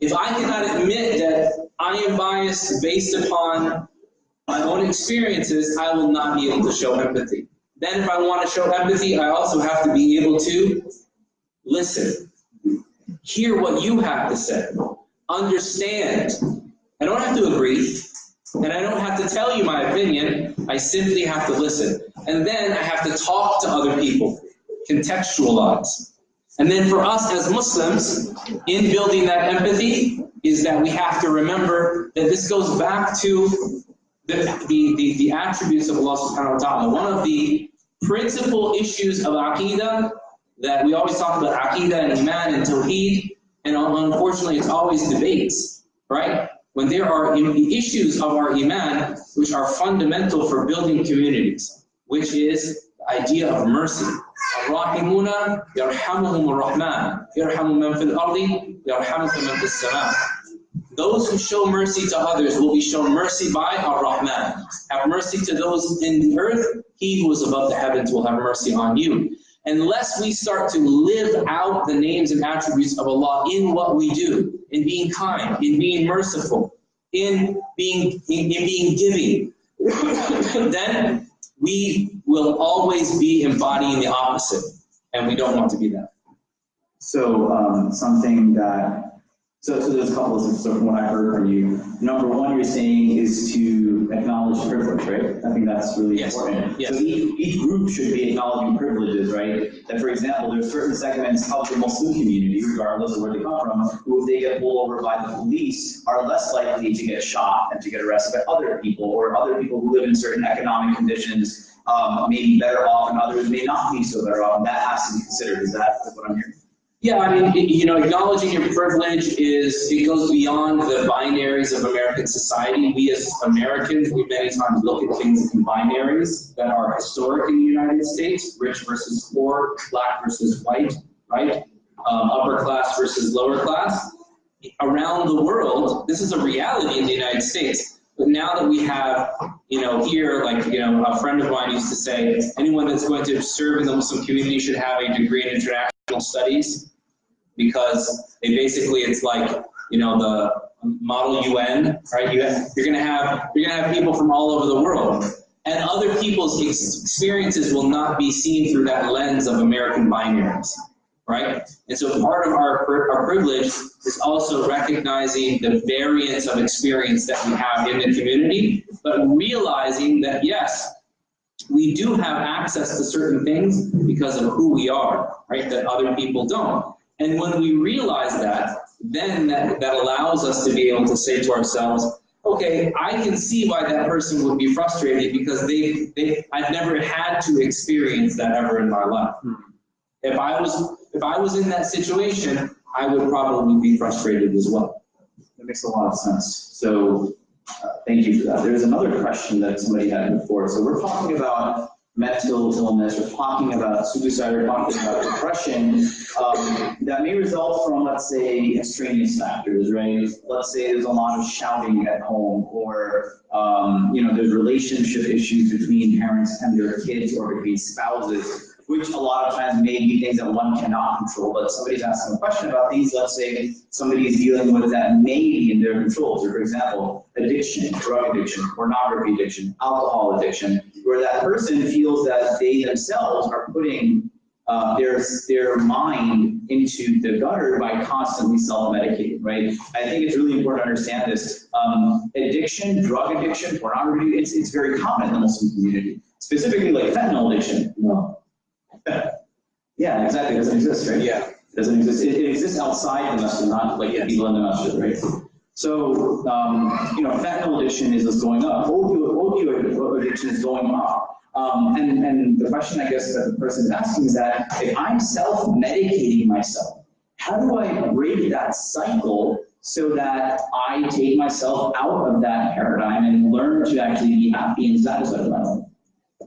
If I cannot admit that I am biased based upon my own experiences, I will not be able to show empathy. Then if I want to show empathy, I also have to be able to listen, hear what you have to say, understand. I don't have to agree, and I don't have to tell you my opinion. I simply have to listen. And then I have to talk to other people, contextualize. And then for us as Muslims, in building that empathy, is that we have to remember that this goes back to the attributes of Allah subhanahu wa ta'ala. One of the principal issues of Aqidah, that we always talk about Aqidah and Iman and Tawheed, and unfortunately it's always debates, right? When there are issues of our Iman which are fundamental for building communities, which is the idea of mercy. Ar-Rahimuna yarhamuhum ar-Rahman, yarhamu man fil ardi, yarhamuka man fis sama. Those who show mercy to others will be shown mercy by Ar-Rahman. Have mercy to those in the earth, he who is above the heavens will have mercy on you. Unless we start to live out the names and attributes of Allah in what we do, in being kind, in being merciful, in being giving, then we will always be embodying the opposite, and we don't want to be that. So something that, so there's a couple of things from what I heard from you. Number one, you're saying is to acknowledge privilege, right? I think that's really important. Yes. So each group should be acknowledging privileges, right? That, for example, there's certain segments of the Muslim community, regardless of where they come from, who, if they get pulled over by the police, are less likely to get shot and to get arrested by other people, or other people who live in certain economic conditions may be better off, and others may not be so better off. And that has to be considered. Is that what I'm hearing? Yeah, I mean, acknowledging your privilege it goes beyond the binaries of American society. We as Americans, we many times look at things in binaries that are historic in the United States, rich versus poor, black versus white, right? Upper class versus lower class. Around the world, this is a reality in the United States. But now that we have, here, a friend of mine used to say, anyone that's going to serve in the Muslim community should have a degree in international studies, because it's like, the model UN, right? You're gonna have people from all over the world, and other people's experiences will not be seen through that lens of American binaries, right? And so part of our privilege is also recognizing the variance of experience that we have in the community, but realizing that yes, we do have access to certain things because of who we are, right? That other people don't. And when we realize that, then that allows us to be able to say to ourselves, okay, I can see why that person would be frustrated, because I've never had to experience that ever in my life. If I was in that situation, I would probably be frustrated as well. That makes a lot of sense. So thank you for that. There's another question that somebody had before. So we're talking about mental illness, we're talking about suicide, we're talking about depression that may result from, let's say, extraneous factors, right? Let's say there's a lot of shouting at home, or there's relationship issues between parents and their kids, or between spouses, which a lot of times may be things that one cannot control. But somebody's asking a question about things, let's say somebody is dealing with that may be in their control. So, for example, addiction, drug addiction, pornography addiction, alcohol addiction, where that person feels that they themselves are putting their mind into the gutter by constantly self-medicating, right? I think it's really important to understand this. Addiction, drug addiction, pornography, it's very common in the Muslim community. Specifically, like fentanyl addiction. No. Yeah, exactly. It doesn't exist, right? Yeah. It doesn't exist. It exists outside the masjid, not like people in the masjid, right? So, fentanyl addiction is going up. Opioid addiction is going up. And the question, I guess, that the person is asking is that if I'm self-medicating myself, how do I break that cycle so that I take myself out of that paradigm and learn to actually be happy and satisfied with my life?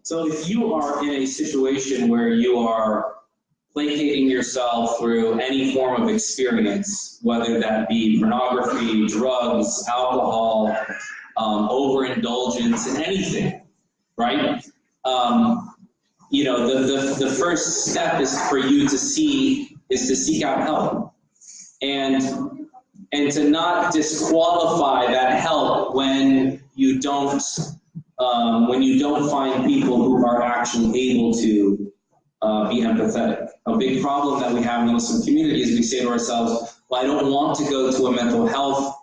So if you are in a situation where you are placating yourself through any form of experience, whether that be pornography, drugs, alcohol, overindulgence in anything, right? The first step is for you to seek out help, and to not disqualify that help when you don't find people who are actually able to be empathetic. A big problem that we have in the Muslim community is we say to ourselves, well, I don't want to go to a mental health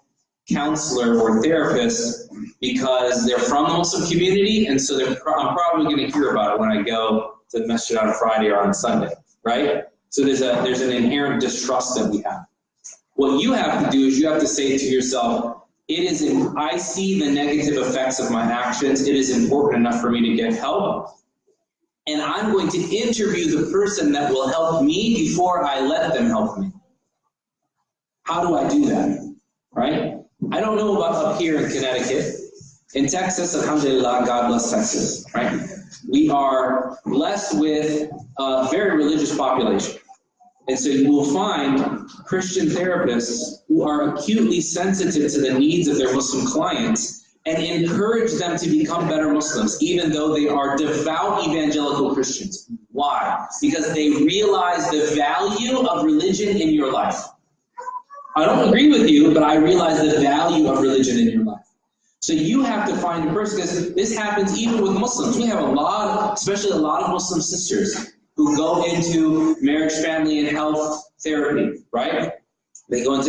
counselor or therapist because they're from the Muslim community, and so I'm probably going to hear about it when I go to the masjid on Friday or on Sunday, right? So there's an inherent distrust that we have. What you have to do is you have to say to yourself, I see the negative effects of my actions. It is important enough for me to get help. and I'm going to interview the person that will help me before I let them help me. How do I do that, right? I don't know about up here in Connecticut. In Texas, alhamdulillah, God bless Texas, right? We are blessed with a very religious population. And so you will find Christian therapists who are acutely sensitive to the needs of their Muslim clients and encourage them to become better Muslims, even though they are devout evangelical Christians. Why? Because they realize the value of religion in your life. I don't agree with you, but I realize the value of religion in your life. So you have to find a person, because this happens even with Muslims. We have a lot, especially a lot of Muslim sisters who go into marriage, family, and health therapy, right? They are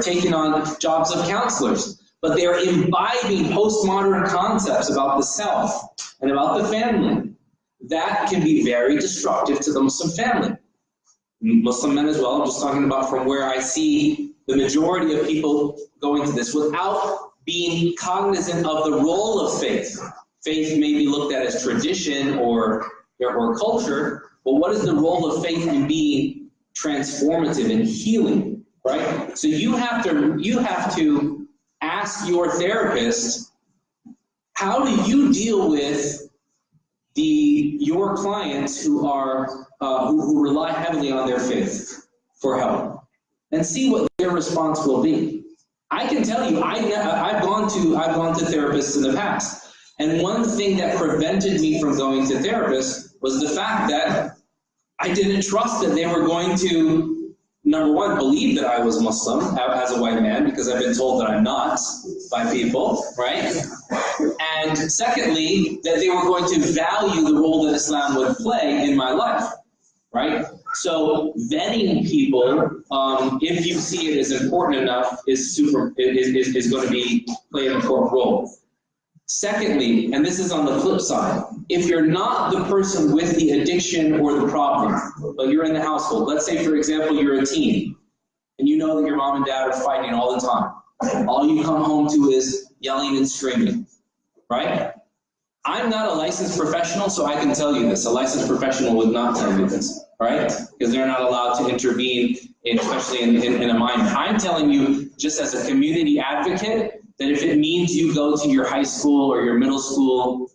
taking on jobs of counselors, but they are imbibing postmodern concepts about the self and about the family. That can be very destructive to the Muslim family. Muslim men as well. I'm just talking about from where I see the majority of people going to this without being cognizant of the role of faith. Faith may be looked at as tradition or culture, but what is the role of faith in being transformative and healing, right? So you have to ask your therapist, how do you deal with your clients who rely heavily on their faith for help, and see what their response will be. I can tell you, I've gone to therapists in the past, and one thing that prevented me from going to therapists was the fact that I didn't trust that they were going to, number one, believe that I was Muslim as a white man, because I've been told that I'm not by people, right? And secondly, that they were going to value the role that Islam would play in my life, right? So vetting people, if you see it as important enough, is going to play an important role. Secondly, and this is on the flip side, if you're not the person with the addiction or the problem, but you're in the household, let's say, for example, you're a teen, and you know that your mom and dad are fighting all the time. All you come home to is yelling and screaming, right? I'm not a licensed professional, so I can tell you this. A licensed professional would not tell you this, right? Because they're not allowed to intervene, especially in a mind. I'm telling you, just as a community advocate, that if it means you go to your high school or your middle school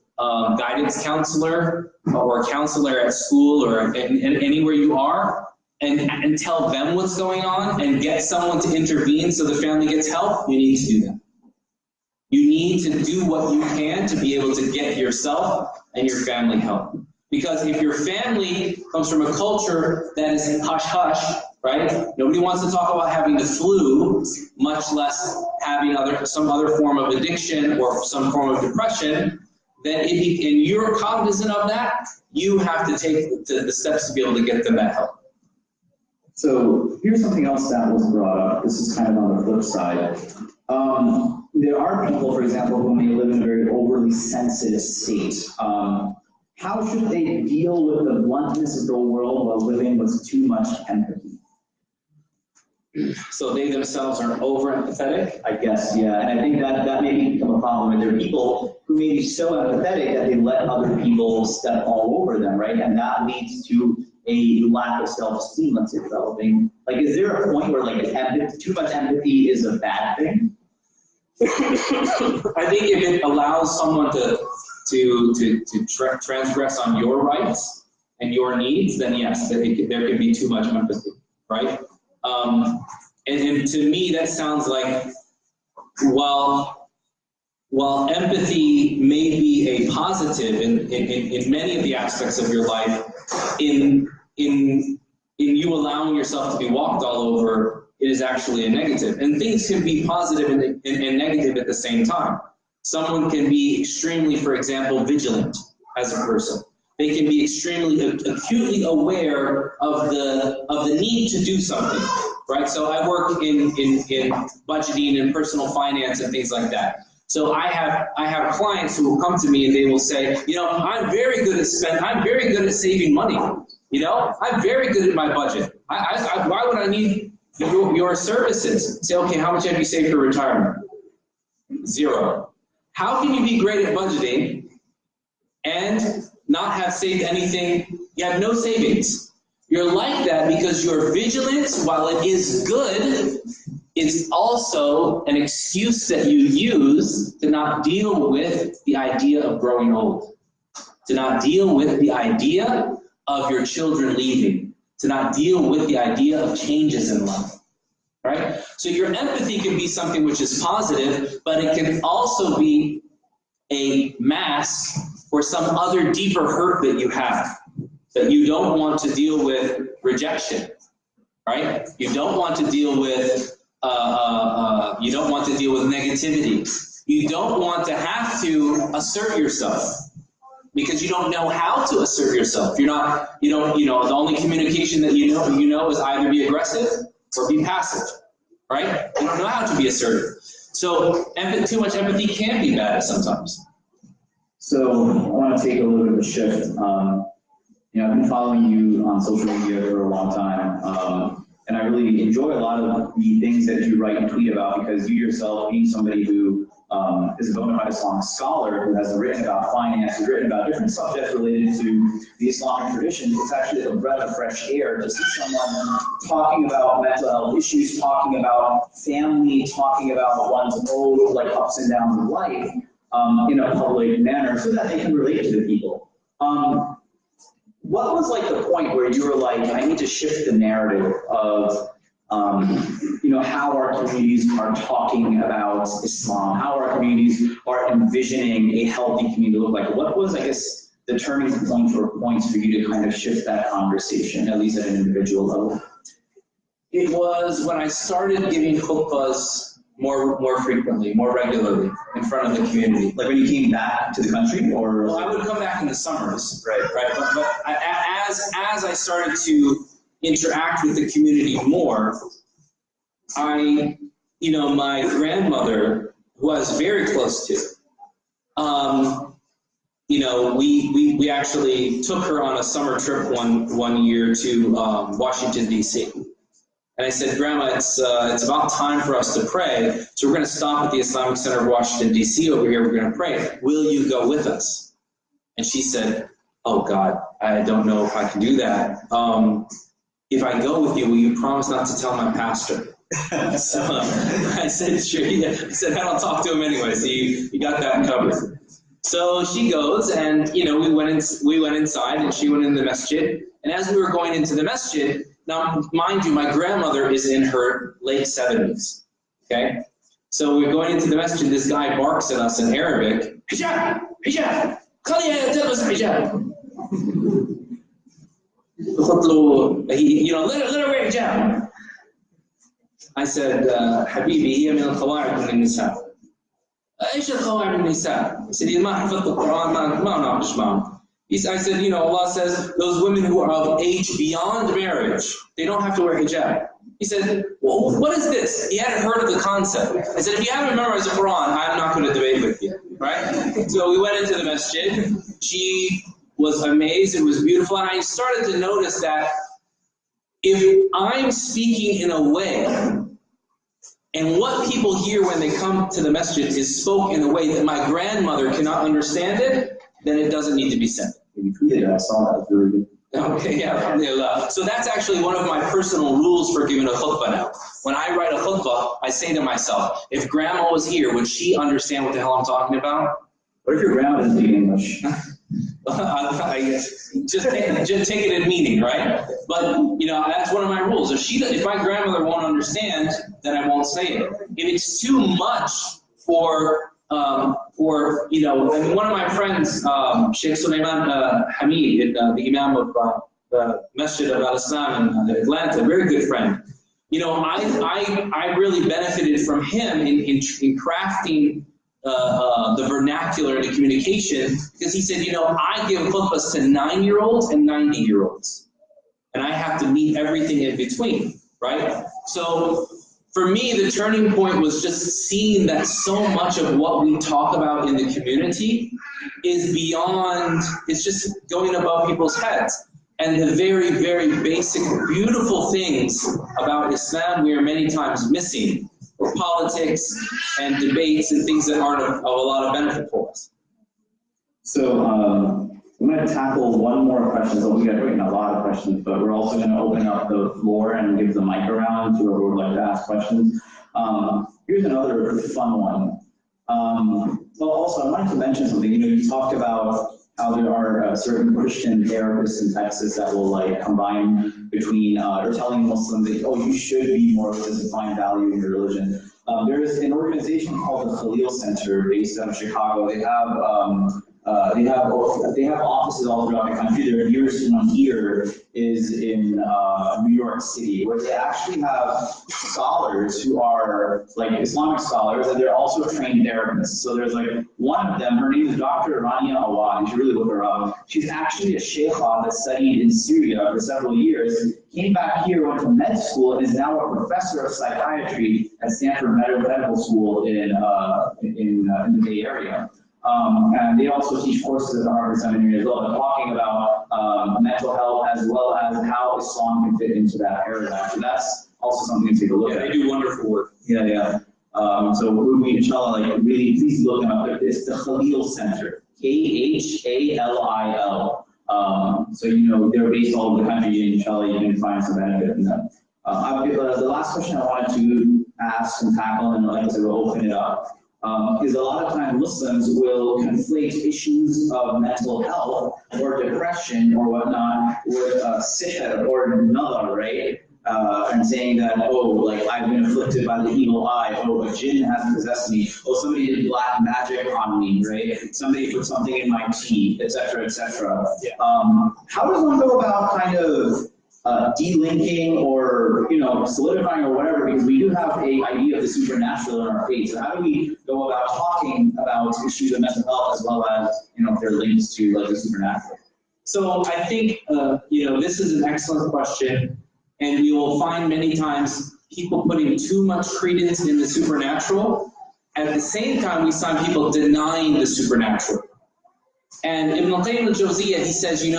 guidance counselor or counselor at school or anywhere you are, and tell them what's going on and get someone to intervene so the family gets help, you need to do that. You need to do what you can to be able to get yourself and your family help. Because if your family comes from a culture that is hush-hush, right? Nobody wants to talk about having the flu, much less having some other form of addiction or some form of depression. Then and you're cognizant of that, you have to take the steps to be able to get them that help. So here's something else that was brought up. This is kind of on the flip side. There are people, for example, who may live in a very overly sensitive state. How should they deal with the bluntness of the world while living with too much empathy? So they themselves are over-empathetic? I guess, yeah. And I think that may become a problem. There are people who may be so empathetic that they let other people step all over them, right? And that leads to a lack of self-esteem, let's say, developing. Like, is there a point where, like, too much empathy is a bad thing? I think if it allows someone to transgress on your rights and your needs, then yes, there can be too much empathy, right? And to me, that sounds like, while empathy may be a positive in many of the aspects of your life, in you allowing yourself to be walked all over, it is actually a negative. And things can be positive and negative at the same time. Someone can be extremely, for example, vigilant as a person. They can be extremely acutely aware of the need to do something, right? So I work in budgeting and personal finance and things like that. So I have clients who will come to me and they will say, you know, I'm very good at saving money. You know, I'm very good at my budget. Why would I need your services? Say, okay, how much have you saved for retirement? 0. How can you be great at budgeting and not have saved anything. You have no savings. You're like that because your vigilance, while it is good, is also an excuse that you use to not deal with the idea of growing old, to not deal with the idea of your children leaving, to not deal with the idea of changes in life, right? So your empathy can be something which is positive, but it can also be a mask for some other deeper hurt that you have, that you don't want to deal with rejection, right? You don't want to deal with negativity. You don't want to have to assert yourself because you don't know how to assert yourself. The only communication that you know is either be aggressive or be passive, right? You don't know how to be assertive. So too much empathy can be bad sometimes. So I want to take a little bit of a shift. I've been following you on social media for a long time, and I really enjoy a lot of the things that you write and tweet about because you yourself, being somebody who is a bona fide Islamic scholar who has written about finance, who's written about different subjects related to the Islamic tradition, it's actually a breath of fresh air to see someone talking about mental health issues, talking about family, talking about one's own ups and downs of life in a public manner so that they can relate to the people. What was the point where you were like, I need to shift the narrative of how our communities are talking about Islam, how our communities are envisioning a healthy community to look like? What was, I guess, the turning point or points for you to kind of shift that conversation, at least at an individual level? It was when I started giving khutbahs more frequently, more regularly in front of the community. Like when you came back to the country, or? Well, I would come back in the summers, right? But as I started to interact with the community more, my grandmother, who I was very close to, we actually took her on a summer trip one year to Washington, D.C. And I said, Grandma, it's about time for us to pray, so we're going to stop at the Islamic Center of Washington, D.C. over here. We're going to pray. Will you go with us? And she said, oh, God, I don't know if I can do that. If I go with you, will you promise not to tell my pastor? So I said, sure. Yeah. I said, I don't talk to him anyway, so you got that covered. So she goes, and we went inside, and she went in the masjid. And as we were going into the masjid, now mind you, my grandmother is in her late 70s. Okay, so we're going into the masjid. This guy barks at us in Arabic. Hijab, hijab, khaliya tadrus hijab. Let her wear hijab. I said, Habibi, هي من القواعد من النساء. إيش القواعد من النساء؟ I said, ما حفظت القرآن ما ناقش معهم. I said, Allah says those women who are of age beyond marriage, they don't have to wear hijab. He said, well, what is this? He hadn't heard of the concept. I said, if you haven't memorized the Quran, I'm not going to debate with you, right? So we went into the masjid. She was amazed. It was beautiful. And I started to notice that if I'm speaking in a way, and what people hear when they come to the masjid is spoke in a way that my grandmother cannot understand it, then it doesn't need to be said. Yeah, I saw that. Really good. Okay, yeah, alhamdulillah. So that's actually one of my personal rules for giving a khutbah now. When I write a khutbah, I say to myself, if grandma was here, would she understand what the hell I'm talking about? What if your grandma doesn't speak English? Just take it in meaning, right? But that's one of my rules. If my grandmother won't understand, then I won't say it. If it's too much for one of my friends, Sheikh Sulaiman Hamid, the Imam of the Masjid of Al-Islam in Atlanta, very good friend. I really benefited from him in crafting the vernacular and the communication, because he said, I give khutbahs to 9-year-olds and 90-year-olds, and I have to meet everything in between, right? So for me, the turning point was just seeing that so much of what we talk about in the community is beyond, it's just going above people's heads. And the very, very basic, beautiful things about Islam we are many times missing, or politics and debates and things that aren't of a lot of benefit for us. So I'm going to tackle one more question. So we got a lot of questions, but we're also going to open up the floor and give the mic around to whoever would like to ask questions. Here's another fun one. Well, also I wanted to mention something. You talked about how there are certain Christian therapists in Texas that will like combine between or telling Muslims that, oh, you should be more religious and find value in your religion. There's an organization called the Khalil Center based out of Chicago. They have offices all throughout the country. Their nearest one here is in New York City, where they actually have scholars who are like Islamic scholars, and they're also trained therapists. So there's like one of them, her name is Dr. Rania Awad. You should really look her up. She's actually a sheikha that studied in Syria for several years, came back here, went to med school, and is now a professor of psychiatry at Stanford Medical School in the Bay Area. And they also teach courses at the Harvard Seminary as well, talking about mental health as well as how Islam can fit into that paradigm. So that's also something to take a look at. They do wonderful work. Yeah. So we, inshallah, like really, please look them up. It's the Khalil Center, Khalil. So they're based all over the country. Inshallah, you can find some benefit in them. The last question I wanted to ask and tackle, and like I said, we'll open it up. Is a lot of times Muslims will conflate issues of mental health or depression or whatnot with sihr or nadar, right? And saying that, oh, like I've been afflicted by the evil eye, oh, a jinn has possessed me, oh, somebody did black magic on me, right? Somebody put something in my tea, etc., etc. Yeah. How does one go about kind of delinking or solidifying or whatever, because we do have an idea of the supernatural in our faith. So how do we go about talking about issues of mental health as well as if they're linked to like the supernatural? So I think this is an excellent question, and we will find many times people putting too much credence in the supernatural. At the same time, we find people denying the supernatural. And Ibn al-Qayyim al-Jawziyah, he says, it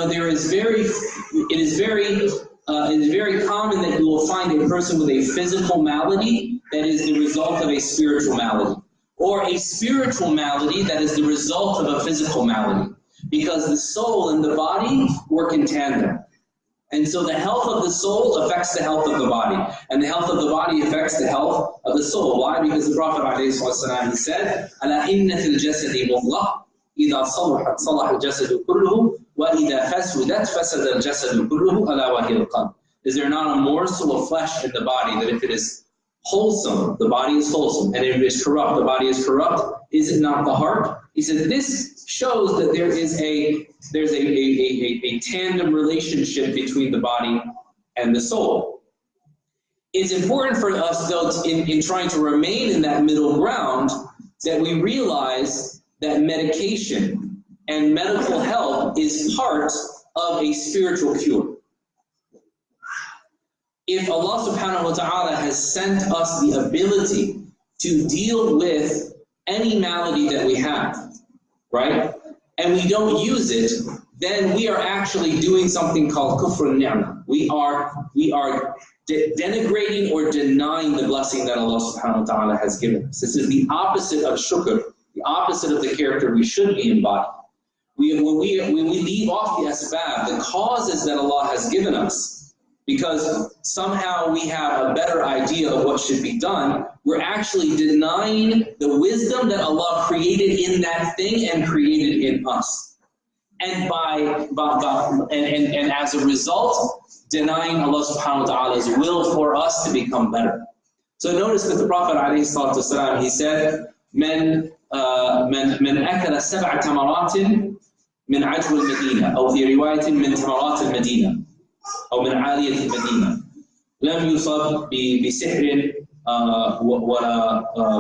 is very common that you will find a person with a physical malady that is the result of a spiritual malady, or a spiritual malady that is the result of a physical malady, because the soul and the body work in tandem. And so the health of the soul affects the health of the body, and the health of the body affects the health of the soul. Why? Because the Prophet ﷺ, he said, "Ala inna fil jasadi mudghah, إذا صلحت صلح الجسد كله وإذا فسدت فسد الجسد كله ألا وهي القلب." Is there not a morsel of flesh in the body that if it is wholesome, the body is wholesome, and if it is corrupt, the body is corrupt? Is it not the heart? He said this shows that there's a tandem relationship between the body and the soul. It's important for us, though, in trying to remain in that middle ground, that we realize that medication and medical help is part of a spiritual cure. If Allah subhanahu wa ta'ala has sent us the ability to deal with any malady that we have, right, and we don't use it, then we are actually doing something called kufr al-ni'mah. We are denigrating or denying the blessing that Allah subhanahu wa ta'ala has given us. This is the opposite of shukr, the opposite of the character we should be embodying. When we leave off the asbab, the causes that Allah has given us, because somehow we have a better idea of what should be done, we're actually denying the wisdom that Allah created in that thing and created in us. And and as a result, denying Allah subhanahu wa ta'ala's will for us to become better. So notice that the Prophet ﷺ, he said, من أكل 7 تمرات من عجو المدينة أو في رواية من تمرات المدينة أو من عالية المدينة لم يصب بسحر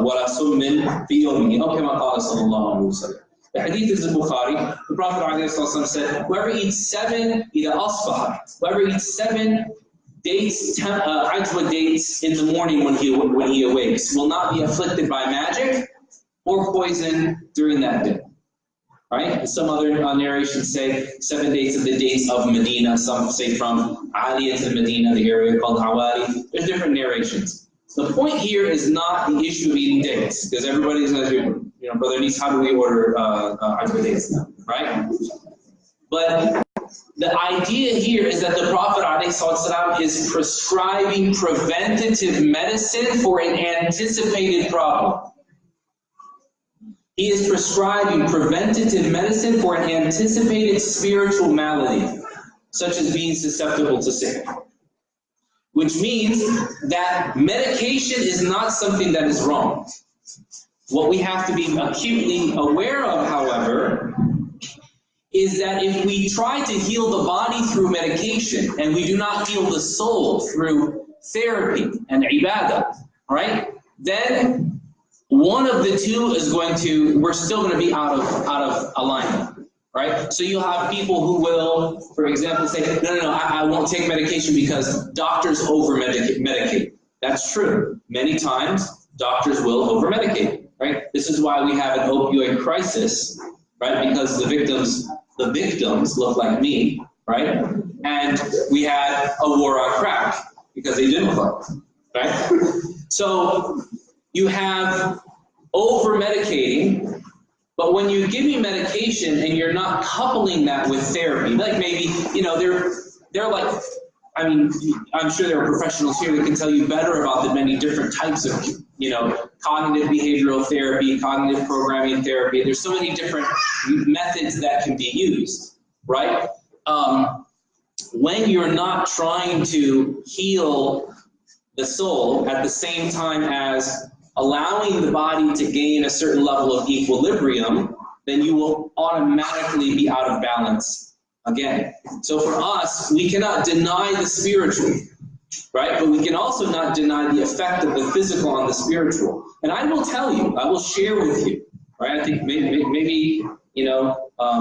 ولا سم في يومه أو كما قال صلى الله عليه وسلم. The hadith is in Bukhari. The Prophet ﷺ said, whoever eats 7 إذا أصبح, whoever eats 7 dates, ajwa dates in the morning when he awakes, will not be afflicted by magic or poison during that day. Right? Some other narrations say 7 days of the dates of Medina. Some say from Aliyah to Medina, the area called Hawari. There's different narrations. The point here is not the issue of eating dates, because everybody's going to do, brother Nice, how do we order ajwa dates now? right? But the idea here is that the Prophet ﷺ is prescribing preventative medicine for an anticipated problem. He is prescribing preventative medicine for an anticipated spiritual malady, such as being susceptible to sickness. Which means that medication is not something that is wrong. What we have to be acutely aware of, however, is that if we try to heal the body through medication and we do not heal the soul through therapy and ibadah, right? Then one of the two is we're still going to be out of alignment, right? So you'll have people who will, for example, say, no, I won't take medication because doctors over-medicate. That's true. Many times, doctors will over-medicate, right? This is why we have an opioid crisis, right? Because the victims look like me, right? And we had a war on crack because they didn't look, right? So you have over-medicating, but when you give me medication and you're not coupling that with therapy, like maybe, they're like, I mean, I'm sure there are professionals here that can tell you better about the many different types of, cognitive behavioral therapy, cognitive programming therapy. There's so many different methods that can be used, right? When you're not trying to heal the soul at the same time as allowing the body to gain a certain level of equilibrium, then you will automatically be out of balance again. So for us, we cannot deny the spiritual, right? But we can also not deny the effect of the physical on the spiritual. And I will tell you, I will share with you, right? I think maybe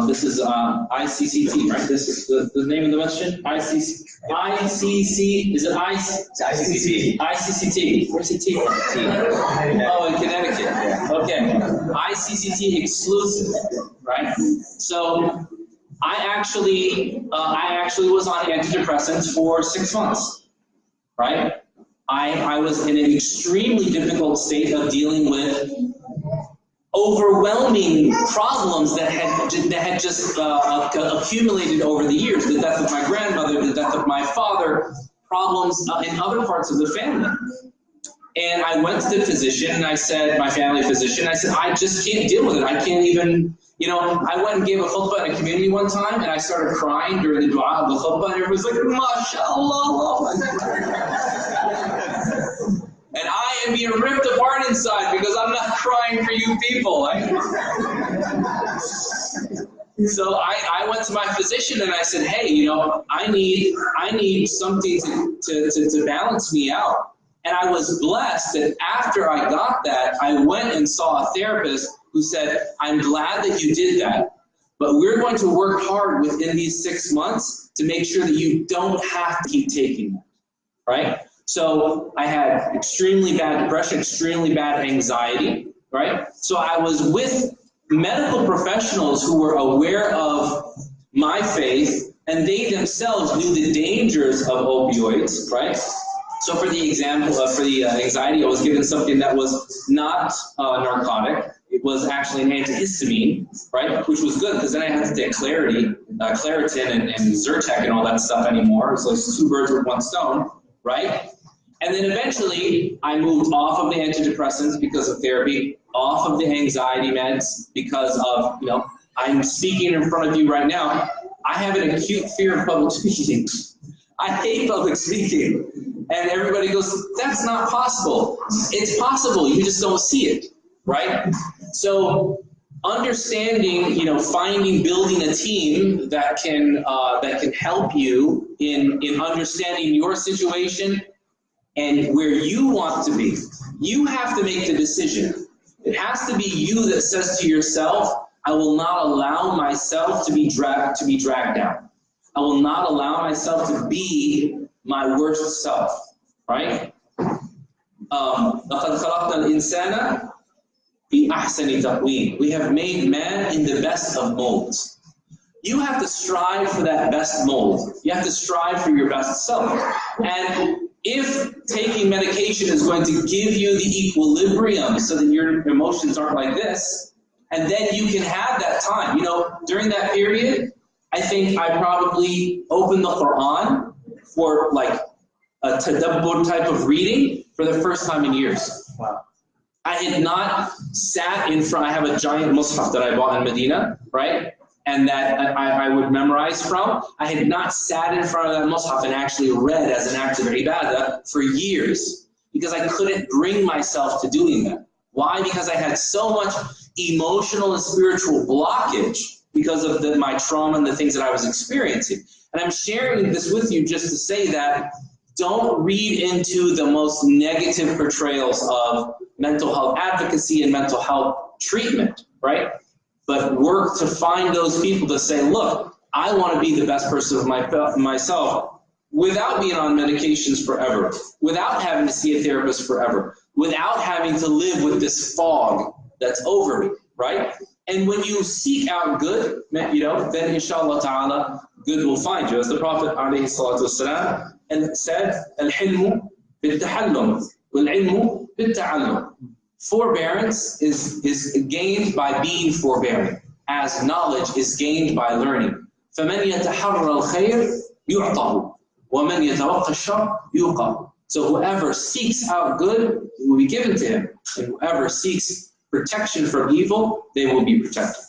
this is ICCT, right? This is the name of the masjid? ICC, is it ICCT? ICCT. Where's the T? Oh, in Connecticut. Okay. ICCT exclusive, right? So I actually was on antidepressants for 6 months, right? I was in an extremely difficult state of dealing with overwhelming problems that had just accumulated over the years. The death of my grandmother, the death of my father, problems in other parts of the family. And I went to the physician and I said, my family physician, I said, I just can't deal with it. I can't even, I went and gave a khutbah in a community one time and I started crying during the dua of the khutbah and everybody's like, MashaAllah. And I am being ripped apart inside because I'm not crying for you people. So I went to my physician and I said, hey, I need something to balance me out. And I was blessed that after I got that, I went and saw a therapist who said, I'm glad that you did that, but we're going to work hard within these 6 months to make sure that you don't have to keep taking that, right? So I had extremely bad depression, extremely bad anxiety, right? So I was with medical professionals who were aware of my faith, and they themselves knew the dangers of opioids, right? So for the example, for the anxiety, I was given something that was not narcotic. It was actually an antihistamine, right? Which was good because then I had to take Claritin and Zyrtec and all that stuff anymore. It was like 2 birds with 1 stone, right? And then eventually I moved off of the antidepressants because of therapy, off of the anxiety meds because of, I'm speaking in front of you right now. I have an acute fear of public speaking. I hate public speaking. And everybody goes, that's not possible. It's possible, you just don't see it, right? So understanding, building a team that can help you in understanding your situation and where you want to be. You have to make the decision. It has to be you that says to yourself, I will not allow myself to be dragged down. I will not allow myself to be my worst self, right? لَقَدْ خَلَقْنَا الْإِنسَانَ فِي أَحْسَنِ تَقْوِيمٍ. We have made man in the best of molds. You have to strive for that best mold. You have to strive for your best self. And if taking medication is going to give you the equilibrium so that your emotions aren't like this, And then you can have that time. You know, during that period, I think I probably opened the Quran for like a tadabbur type of reading for the first time in years. Wow. I had not sat in front, I have a giant mushaf that I bought in Medina, right? And that I would memorize from. I had not sat in front of that mushaf and actually read as an act of ibadah for years because I couldn't bring myself to doing that. Why? Because I had so much emotional and spiritual blockage because of my trauma and the things that I was experiencing. And I'm sharing this with you just to say that don't read into the most negative portrayals of mental health advocacy and mental health treatment, right? But work to find those people to say, look, I want to be the best person of myself without being on medications forever, without having to see a therapist forever, without having to live with this fog that's over me, right? And when you seek out good, you know, then inshallah ta'ala, good will find you. As the Prophet alayhi salatu wasalam and said, al-hilmu bil-tahallum, wal-ilmu bil-ta'allum. Forbearance is gained by being forbearing, as knowledge is gained by learning. فَمَنْ يَتَحَرَّ الْخَيْرِ يُعْطَهُ وَمَنْ يَتَوَقَّ الشَّرَّ يُوقَهُ. So whoever seeks out good, it will be given to him. And whoever seeks protection from evil, they will be protected.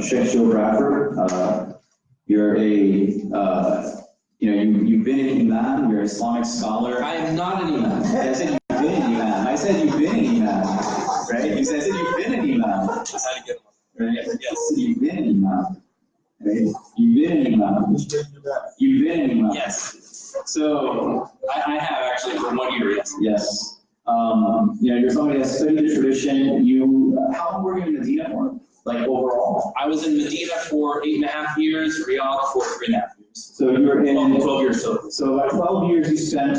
Sheikh Joe Bradford, you're you've been an imam, you're an Islamic scholar. I am not an imam. I said you've been an imam. I said you've been an imam, right? You said, I said you've been an imam. That's how to get them. Right? Yes. You've been an imam. Right? You've been an imam. You've been an imam. Yes. So I have actually for 1 year, yes. yes. You're somebody that studied the tradition. How long were you in Medina for? Like overall? I was in Medina for 8.5 years, Riyadh for 3.5 years. So you were in 12 years. So about 12 years you spent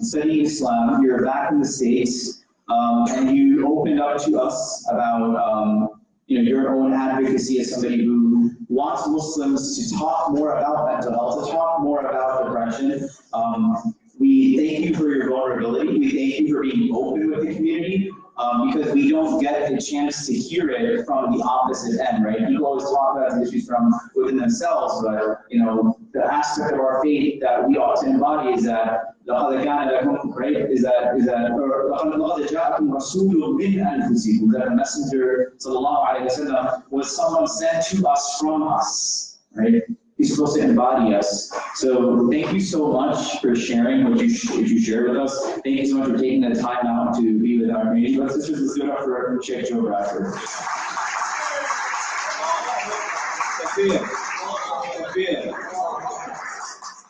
studying Islam. You're back in the States, and you opened up to us about your own advocacy as somebody who wants Muslims to talk more about mental health, to talk more about depression. We thank you for your vulnerability. We thank you for being open with the community, because we don't get the chance to hear it from the opposite end, right? People always talk about the issues from within themselves, but the aspect of our faith that we ought to embody is that right? That a messenger sallallahu alaihi wasallam was someone sent to us from us, right? He's supposed to embody us. So thank you so much for sharing what you shared with us. Thank you so much for taking the time out to be with our community. Let's give it up for Sheikh Joe Bradford.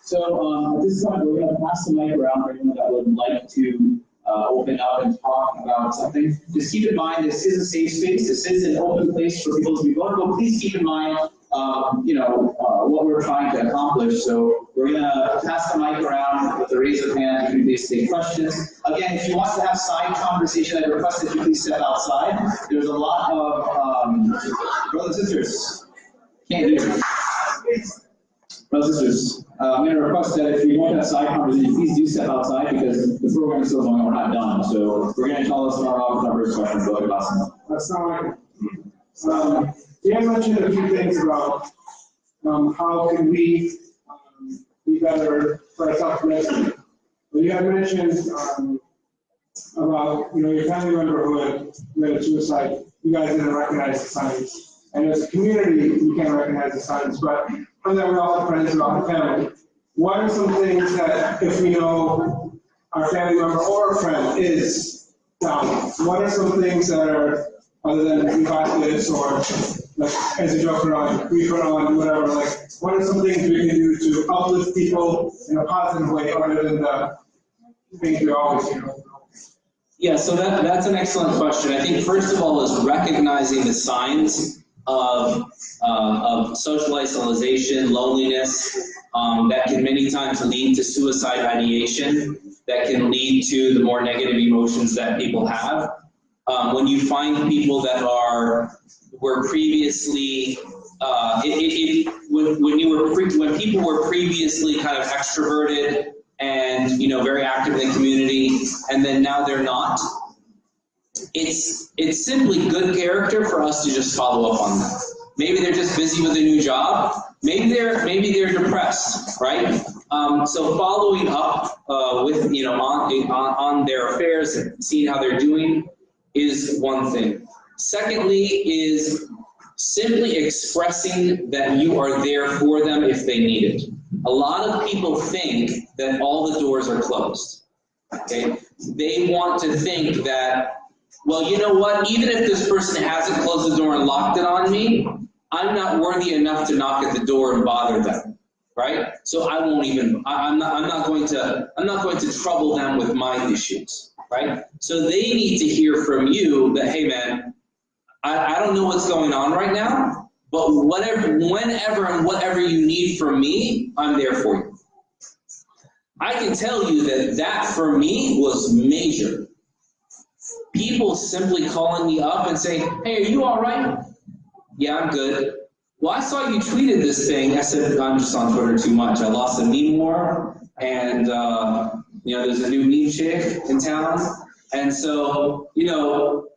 So at this time, we're going to pass the mic around for anyone that would like to open up and talk about something. Just keep in mind, this is a safe space. This is an open place for people to be vulnerable. Please keep in mind what we're trying to accomplish. So we're going to pass the mic around with a raise of hand. You can please take questions. Again, if you want to have side conversation, I request that you please step outside. There's a lot of brothers and sisters. Can't hear. Brothers and sisters, I'm going to request that if you want to have side conversation, please do step outside because the program is still going. We're not done. So we're going to call us off with our first question. Go ahead, Austin. That's not you guys mentioned a few things about how can we be better for ourselves mentally. But you had mentioned about your family member who had committed suicide. You guys didn't recognize the signs, and as a community, you can't recognize the signs. But from that, we're all friends about the family. What are some things that, if we know our family member or a friend is down, what are some things that are other than we got this or like as a joke around, we put on whatever, like what are some things we can do to uplift people in a positive way other than the things we always do? Yeah, so that's an excellent question. I think first of all is recognizing the signs of social isolation, loneliness, that can many times lead to suicide ideation, that can lead to the more negative emotions that people have. When you find people that were previously when people were previously kind of extroverted and very active in the community, and then now they're not, it's simply good character for us to just follow up on that. Maybe they're just busy with a new job. Maybe they're depressed, right? So following up with on their affairs and seeing how they're doing is one thing. Secondly, is simply expressing that you are there for them if they need it. A lot of people think that all the doors are closed. Okay, they want to think that, well, you know what? Even if this person hasn't closed the door and locked it on me, I'm not worthy enough to knock at the door and bother them, right? So I won't even. I'm not going to trouble them with my issues, right? So they need to hear from you that, hey, man, I don't know what's going on right now, but whenever and whatever you need from me, I'm there for you. I can tell you that for me was major. People simply calling me up and saying, hey, are you all right? Yeah, I'm good. Well, I saw you tweeted this thing. I said, I'm just on Twitter too much. I lost a meme war, and there's a new meme chick in town. And so,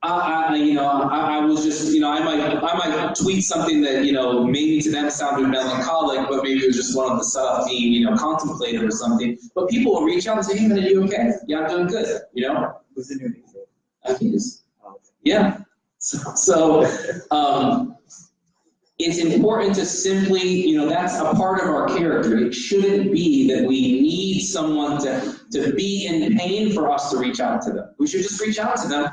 I was just, I might tweet something that, maybe to them sounded melancholic, but maybe it was just one of the stuff being, contemplated or something. But people will reach out and say, hey, man, are you okay? Yeah, I'm doing good, Who's the new name? I think it's, yeah. So it's important to simply, that's a part of our character. It shouldn't be that we need someone to be in pain for us to reach out to them. We should just reach out to them,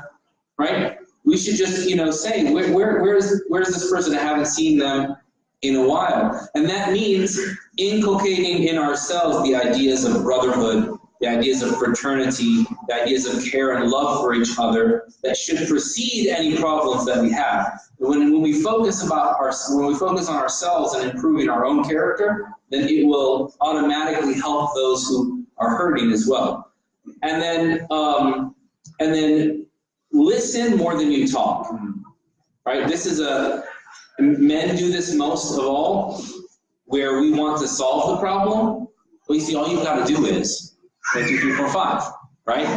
right? We should just, say, where's this person? I haven't seen them in a while. And that means inculcating in ourselves the ideas of brotherhood, the ideas of fraternity, the ideas of care and love for each other that should precede any problems that we have. When we focus on ourselves and improving our own character, then it will automatically help those who are hurting as well. And then listen more than you talk. Right? Men do this most of all, where we want to solve the problem. Well, you see, all you've got to do is 1, 2, 3, 4, 5, right?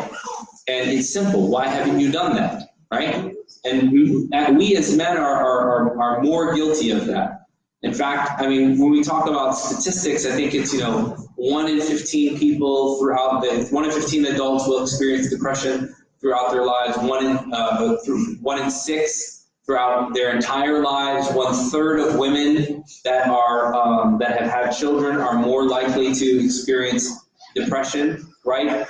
And it's simple. Why haven't you done that, right? And we as men are more guilty of that. In fact, when we talk about statistics, I think it's 1 in 15 people 1 in 15 adults will experience depression throughout their lives. 1 in 6 throughout their entire lives. 1/3 of women that have had children are more likely to experience depression, right?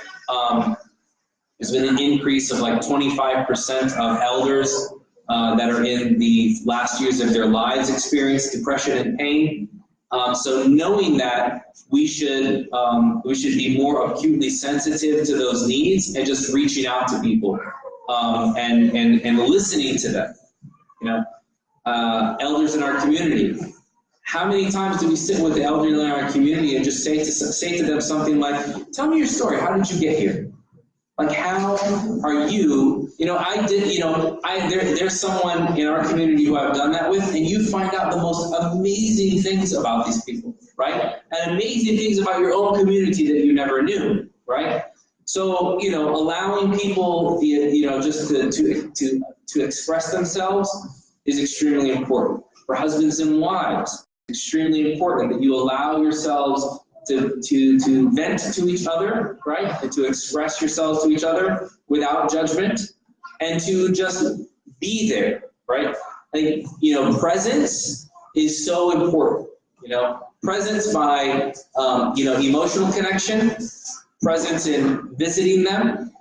There's been an increase of like 25% of elders that are in the last years of their lives experience depression and pain. So knowing that, we should be more acutely sensitive to those needs and just reaching out to people and listening to them. Elders in our community. How many times do we sit with the elderly in our community and just say to them something like, tell me your story, how did you get here? Like, how are you, there's someone in our community who I've done that with, and you find out the most amazing things about these people, right? And amazing things about your own community that you never knew, right? So, allowing people, just to express themselves is extremely important. For husbands and wives, it's extremely important that you allow yourselves to vent to each other, right? And to express yourselves to each other without judgment, and to just be there, right? Presence is so important. Presence by emotional connection, presence in visiting them.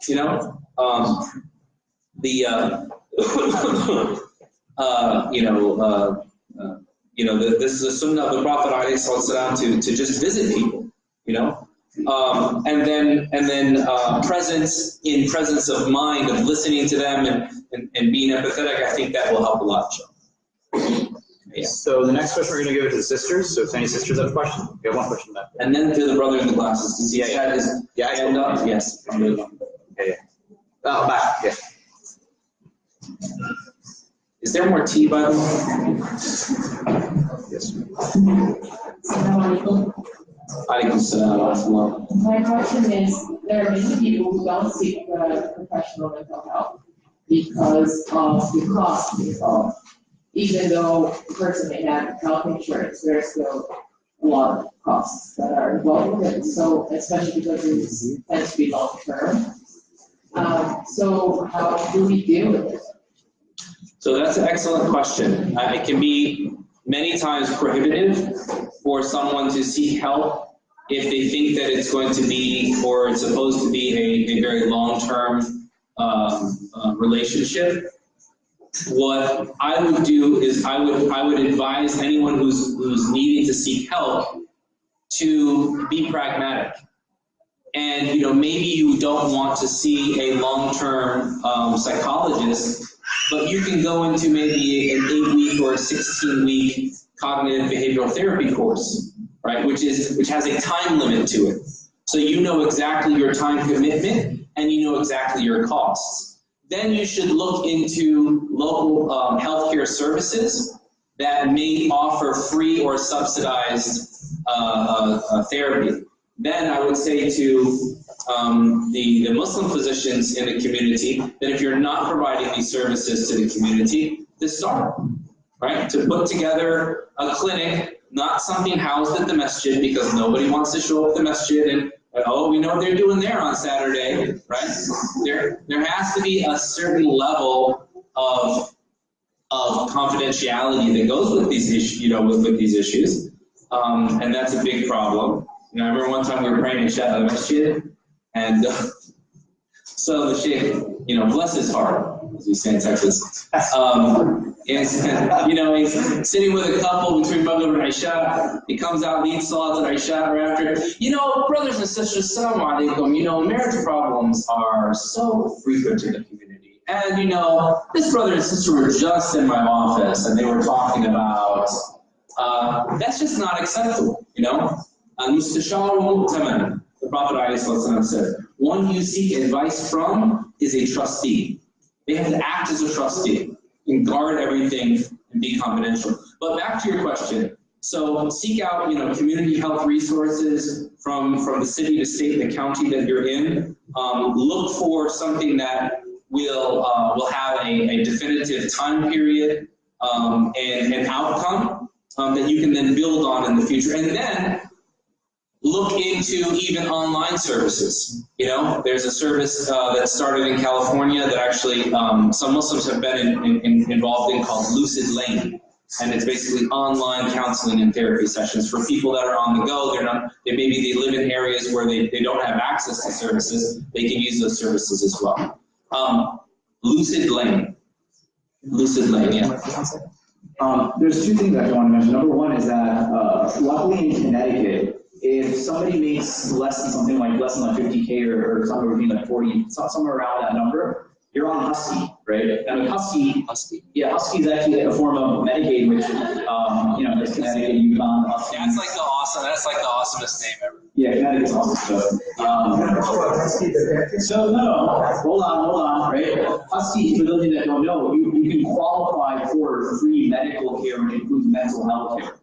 This is a sunnah of the Prophet ﷺ to just visit people, and then presence of mind, of listening to them and being empathetic. I think that will help a lot. Yeah. So the next question we're going to give it to the sisters. So if any sisters have a question, we have one question back there. And then to the brother in the glasses. Does he have his hand up? Yes. Yeah. Oh, back. Yeah. Is there more tea, by the way? Yes. Alaikum salam. My question is, there are many people who don't seek professional mental health. because of the cost involved. Even though the person may have health insurance, there's still a lot of costs that are involved with it. So, especially because it tends to be long term. So how do we deal with it? So that's an excellent question. It can be many times prohibitive for someone to seek help if they think that it's going to be, or it's supposed to be, a very long-term relationship. What I would do is I would advise anyone who's needing to seek help to be pragmatic. And maybe you don't want to see a long-term psychologist, but you can go into maybe an 8-week or a 16-week cognitive behavioral therapy course, right? Which has a time limit to it. So you know exactly your time commitment and you know exactly your costs. Then you should look into local healthcare services that may offer free or subsidized therapy. Then I would say to the Muslim physicians in the community that if you're not providing these services to the community, to start, right? To put together a clinic, not something housed at the masjid because nobody wants to show up the masjid and, oh, we know what they're doing there on Saturday, right? There has to be a certain level of confidentiality that goes with these issues, with these issues, and that's a big problem. I remember one time we were praying in the masjid, and so the sheikh, bless his heart, as we say in Texas, he's sitting with a couple between Maghrib and Isha. He comes out, leads Salat and Isha right after. Brothers and sisters, Assalamu alaikum, marriage problems are so frequent in the community. And, this brother and sister were just in my office, and they were talking about, that's just not acceptable, Al-Mustasharu Mu'taman, the Prophet ﷺ said, one you seek advice from is a trustee. They have to act as a trustee and guard everything and be confidential. But back to your question. So seek out, community health resources from the city, the state, the county that you're in. Look for something that will have a definitive time period and an outcome that you can then build on in the future. And then look into even online services. There's a service that started in California that actually some Muslims have been involved in called Lucid Lane. And it's basically online counseling and therapy sessions for people that are on the go. Maybe they live in areas where they don't have access to services. They can use those services as well. Lucid Lane, yeah. There's two things I want to mention. Number one is that luckily in Connecticut, if somebody makes less than 50K or somewhere between 40, somewhere around that number, you're on Husky, right? And Husky is actually a form of Medicaid, which there's Connecticut, Yukon, Husky. That's like the awesomest name ever. Yeah, Connecticut's awesome stuff. So hold on, right? Husky, for those of you that don't know, you can qualify for free medical care, which includes mental health care.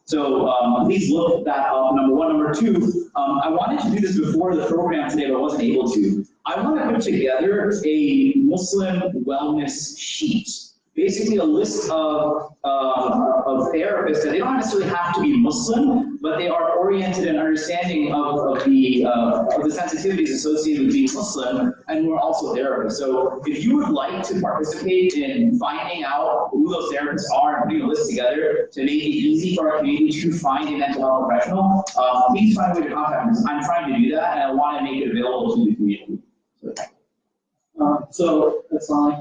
So please look that up, number one. Number two, I wanted to do this before the program today, but I wasn't able to. I want to put together a Muslim wellness sheet. Basically a list of therapists that they don't necessarily have to be Muslim, but they are oriented and understanding of the sensitivities associated with being Muslim, and who are also therapists. So if you would like to participate in finding out who those therapists are and putting a list together to make it easy for our community to find a mental health professional, please find a way to contact us. I'm trying to do that, and I want to make it available to the community. So that's fine.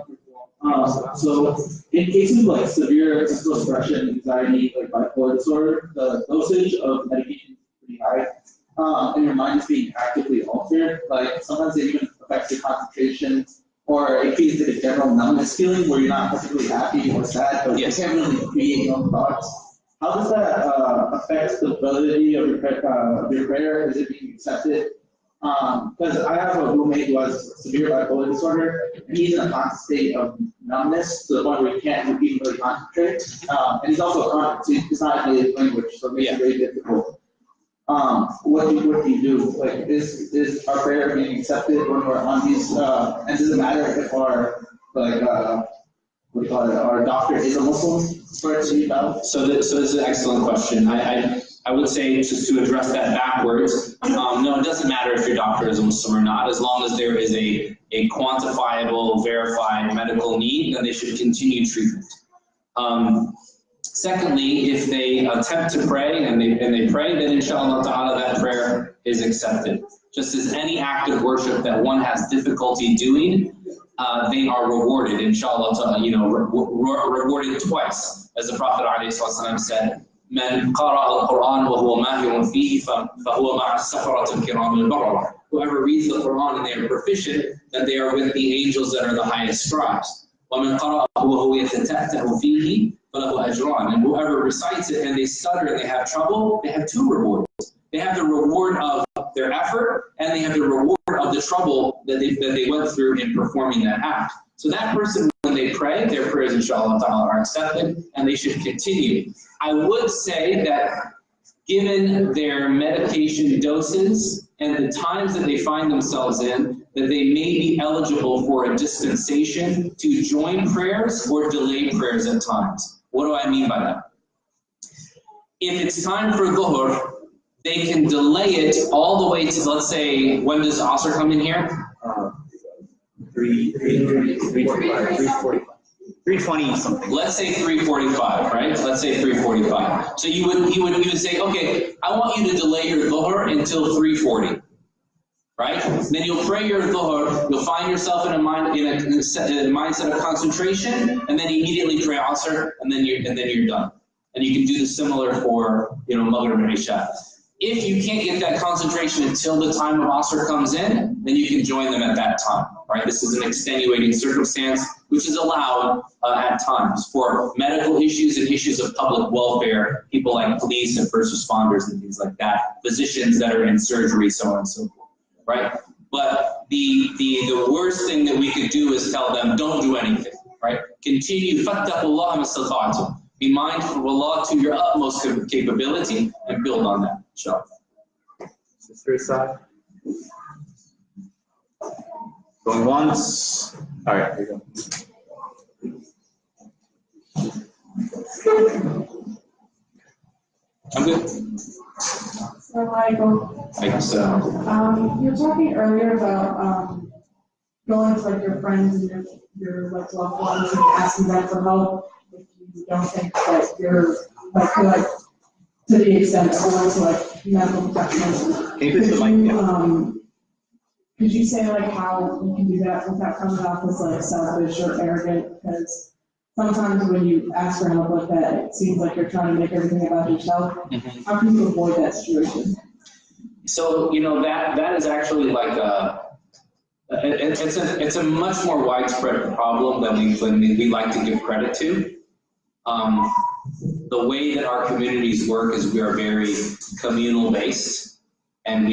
So in cases like severe physical expression, anxiety, like bipolar disorder, the dosage of medication is pretty high, and your mind is being actively altered. Like sometimes it even affects your concentration, or it feeds like a general numbness feeling where you're not particularly happy or sad, but you can't really create your own thoughts. How does that affect the validity of your prayer? Is it being accepted? Because I have a roommate who has severe bipolar disorder, and he's in a constant state of numbness to the point where he can't even really concentrate. And he's also conscious, so it's not a native language, so it makes it very difficult. What do you do? Like, is our prayer being accepted when we're on these? And does it matter if our like, what do you call it, our doctor is a Muslim for it to be valid? So this is an excellent question. I would say, just to address that backwards, no, it doesn't matter if your doctor is a Muslim or not, as long as there is a quantifiable, verified medical need, then they should continue treatment. Secondly, if they attempt to pray and they pray, then inshallah ta'ala that prayer is accepted. Just as any act of worship that one has difficulty doing, they are rewarded, inshallah ta'ala, rewarded twice. As the Prophet ﷺ said, "Man qara'a al-Qur'an wa huwa mahirun fihi fa huwa ma'a as-safarati al-kiram al-barara." Whoever reads the Quran and they are proficient, then they are with the angels that are the highest scribes. وَمَنْ قَرَأَهُ وَهُوَ يَتَتَأْتَأُ فِيهِ فَلَهُ أَجْرَانِ. And whoever recites it and they stutter and they have trouble, they have two rewards. They have the reward of their effort, and they have the reward of the trouble that they went through in performing that act. So that person, when they pray, their prayers, inshallah ta'ala, are accepted, and they should continue. I would say that given their medication doses and the times that they find themselves in, that they may be eligible for a dispensation to join prayers or delay prayers at times. What do I mean by that? If it's time for Dhuhr, they can delay it all the way to, let's say, when does Asr come in here? 3:20 something. Let's say 3:45, right? Let's say 3:45. So you would say, okay, I want you to delay your Dhuhr until 3:40, right? Then you'll pray your Dhuhr, you'll find yourself in a mindset of concentration, and then immediately pray Asr, and then you're done. And you can do the similar for Maghrib and Isha. If you can't get that concentration until the time of Asr comes in, then you can join them at that time, right? This is an extenuating circumstance, which is allowed at times for medical issues and issues of public welfare, people like police and first responders and things like that, physicians that are in surgery, so on and so forth, right? But the worst thing that we could do is tell them, don't do anything, right? Continue, fattaqullaha mastata'tum. Be mindful of Allah to your utmost capability and build on that, inshallah. Sister side. Going once. All right, here you go. I'm good. Assalamualaikum. Thanks. You were talking earlier about going to like your friends and your like loved ones and asking them for help if you don't think that you're like good to the extent of going to like medical professionals. Can you put the mic? Could you say like how you can do that without coming off as like selfish or arrogant? Because sometimes when you ask for help like that, it seems like you're trying to make everything about yourself. Mm-hmm. How can you avoid that situation? So that is actually like it's a much more widespread problem than we like to give credit to. The way that our communities work is we are very communal based, and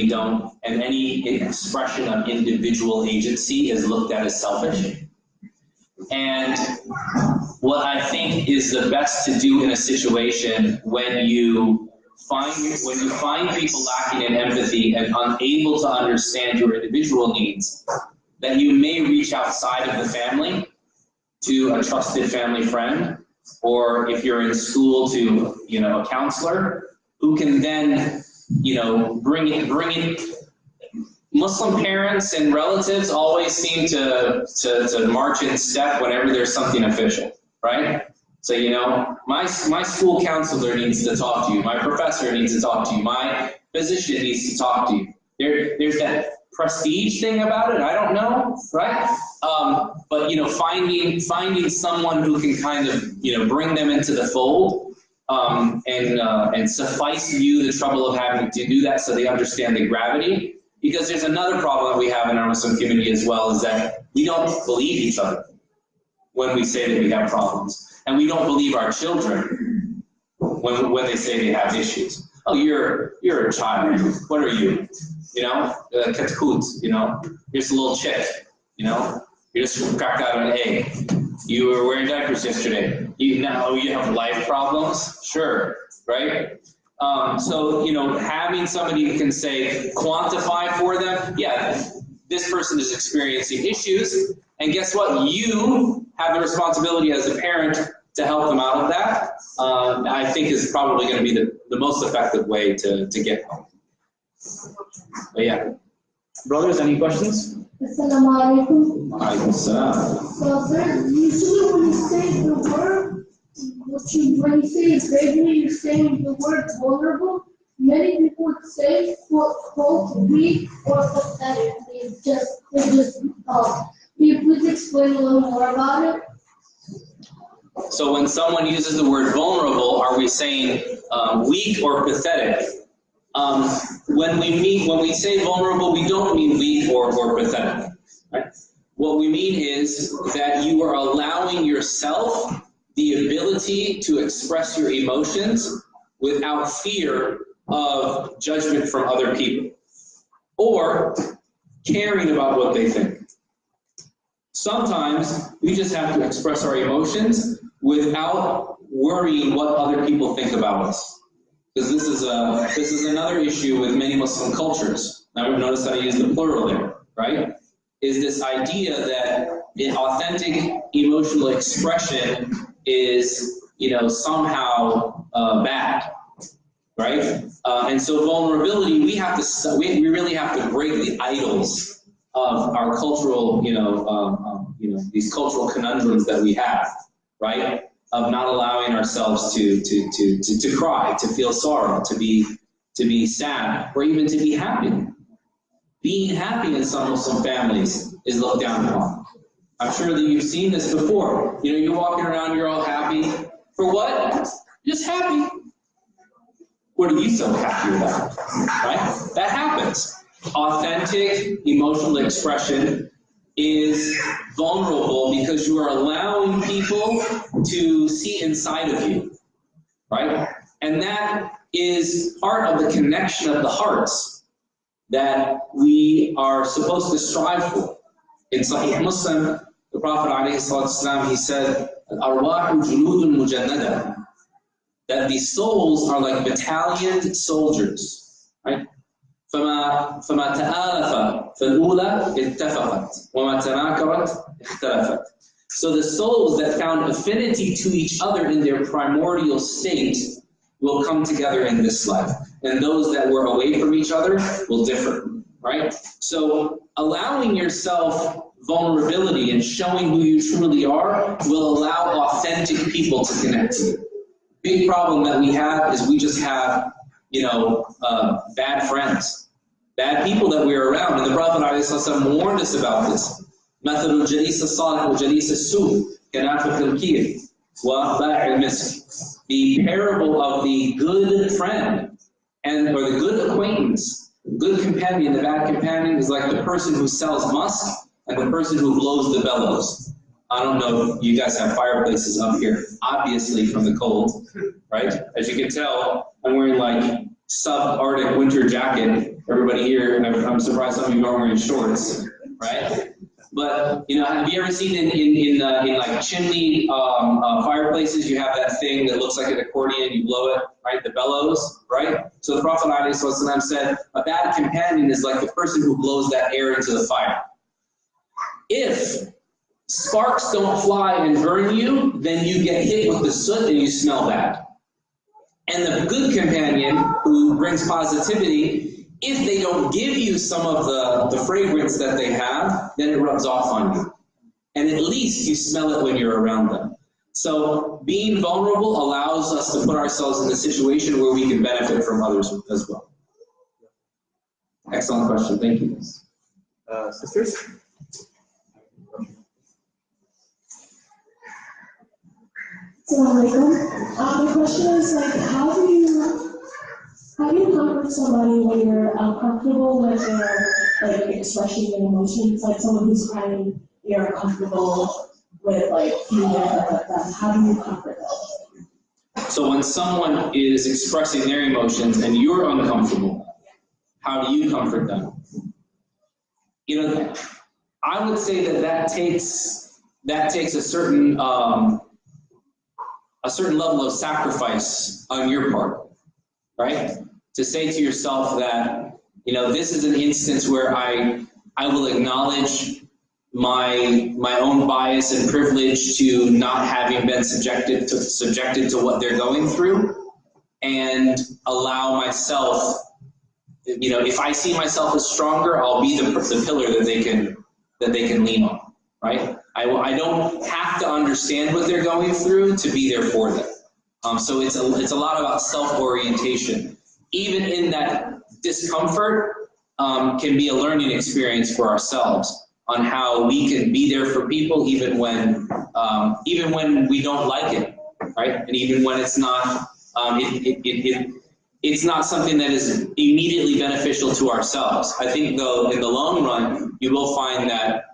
any expression of individual agency is looked at as selfish. And what I think is the best to do in a situation when you find people lacking in empathy and unable to understand your individual needs, that you may reach outside of the family to a trusted family friend, or if you're in school to a counselor who can then bring it. Muslim parents and relatives always seem to march in step whenever there's something official, right? So my school counselor needs to talk to you, my professor needs to talk to you, my physician needs to talk to you. There's that prestige thing about it, I don't know, right? But finding someone who can kind of bring them into the fold and suffice you the trouble of having to do that so they understand the gravity. Because there's another problem that we have in our Muslim community as well, is that we don't believe each other when we say that we have problems, and we don't believe our children when they say they have issues. Oh, you're a child. What are you? Katkut, you're just a little chick, you just cracked out an egg. You were wearing diapers yesterday. You have life problems? Sure, right? So, having somebody who can say, quantify for them, yeah, this person is experiencing issues, And guess what? You have the responsibility as a parent to help them out of that. I think is probably going to be the most effective way to get help. But yeah. Brothers, any questions? Assalamu alaikum. Alaikum salam. So, sir, usually when you say the word, when you say bravery, you're saying the word vulnerable. Many people would say, quote, weak or pathetic. Can you please explain a little more about it? So when someone uses the word vulnerable, are we saying weak or pathetic? When we say vulnerable, we don't mean weak or pathetic. Right? What we mean is that you are allowing yourself the ability to express your emotions without fear of judgment from other people or caring about what they think. Sometimes we just have to express our emotions without worrying what other people think about us. Because this is another issue with many Muslim cultures. Now notice that I use the plural there, right? Is this idea that an authentic emotional expression is, somehow bad, right? And so vulnerability, we really have to break the idols of our cultural, these cultural conundrums that we have, right? Of not allowing ourselves to cry, to feel sorrow, to be sad, or even to be happy. Being happy in some Muslim families is looked down upon. I'm sure that you've seen this before. You're walking around, you're all happy. For what? Just happy. What are you so happy about? Right? That happens. Authentic emotional expression is vulnerable because you are allowing people to see inside of you, right? And that is part of the connection of the hearts that we are supposed to strive for. In Sahih Muslim, the Prophet ﷺ, he said, "Al-arwahu junudun mujannada," that the souls are like battalion soldiers, right? فما تآلف فالأولى اتفقت وما تناكرت اختلفت. So the souls that found affinity to each other in their primordial state will come together in this life, and those that were away from each other will differ, right? So allowing yourself vulnerability and showing who you truly are will allow authentic people to connect to you. Big problem that we have is we just have bad friends, bad people that we're around. And the Prophet ﷺ warned us about this. مثل الجليس الصالح وجليس السوء كنافة الكير وبائع المسك. The parable of the good friend or the good acquaintance, good companion. The bad companion is like the person who sells musk and the person who blows the bellows. I don't know if you guys have fireplaces up here, obviously from the cold, right? As you can tell, I'm wearing like sub-Arctic winter jacket. Everybody here, I'm surprised some of you aren't wearing shorts, right? But have you ever seen in like chimney fireplaces, you have that thing that looks like an accordion, you blow it, right? The bellows, right? So the Prophet ﷺ said, a bad companion is like the person who blows that air into the fire. If sparks don't fly and burn you, then you get hit with the soot and you smell bad. And the good companion who brings positivity, if they don't give you some of the fragrance that they have, then it rubs off on you. And at least you smell it when you're around them. So being vulnerable allows us to put ourselves in a situation where we can benefit from others as well. Excellent question. Thank you. Sisters? The question is how do you comfort somebody when you're uncomfortable with their expressing their emotions, like someone who's crying, you're uncomfortable with feeling like that. How do you comfort them? So when someone is expressing their emotions and you're uncomfortable, how do you comfort them? I would say that takes a certain level of sacrifice on your part, right? To say to yourself that, this is an instance where I will acknowledge my own bias and privilege to not having been subjected to what they're going through, and allow myself, if I see myself as stronger, I'll be the pillar that they can lean on, right? I don't have to understand what they're going through to be there for them. So it's a lot about self-orientation. Even in that discomfort can be a learning experience for ourselves on how we can be there for people even when we don't like it, right? And even when it's not it's not something that is immediately beneficial to ourselves. I think though in the long run you will find that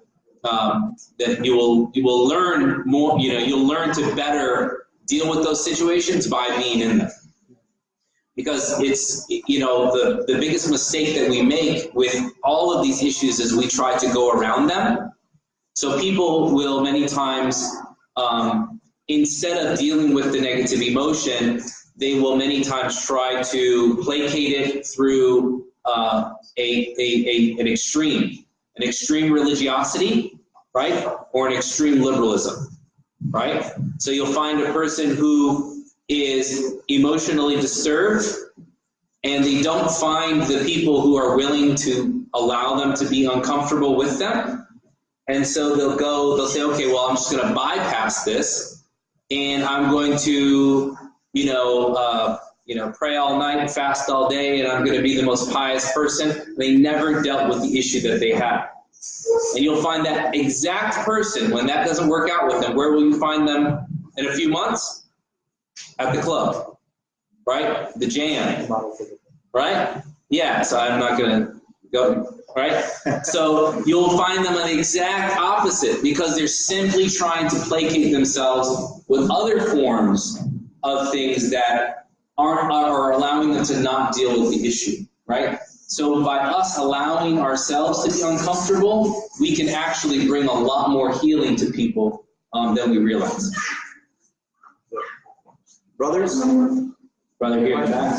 that you will learn more. You'll learn to better deal with those situations by being in them. Because it's, the biggest mistake that we make with all of these issues is we try to go around them. So people will many times, instead of dealing with the negative emotion, they will many times try to placate it through an extreme religiosity, right? Or an extreme liberalism, right? So you'll find a person who is emotionally disturbed, and they don't find the people who are willing to allow them to be uncomfortable with them. And so they'll say, okay, well, I'm just going to bypass this, and I'm going to, pray all night and fast all day, and I'm going to be the most pious person. They never dealt with the issue that they had. And you'll find that exact person, when that doesn't work out with them, where will you find them in a few months? At the club, right? The jam, right? Yeah, so I'm not going to go, right? So you'll find them on the exact opposite because they're simply trying to placate themselves with other forms of things that are allowing them to not deal with the issue, right? So by us allowing ourselves to be uncomfortable, we can actually bring a lot more healing to people than we realize. Brothers? Brother here in the back.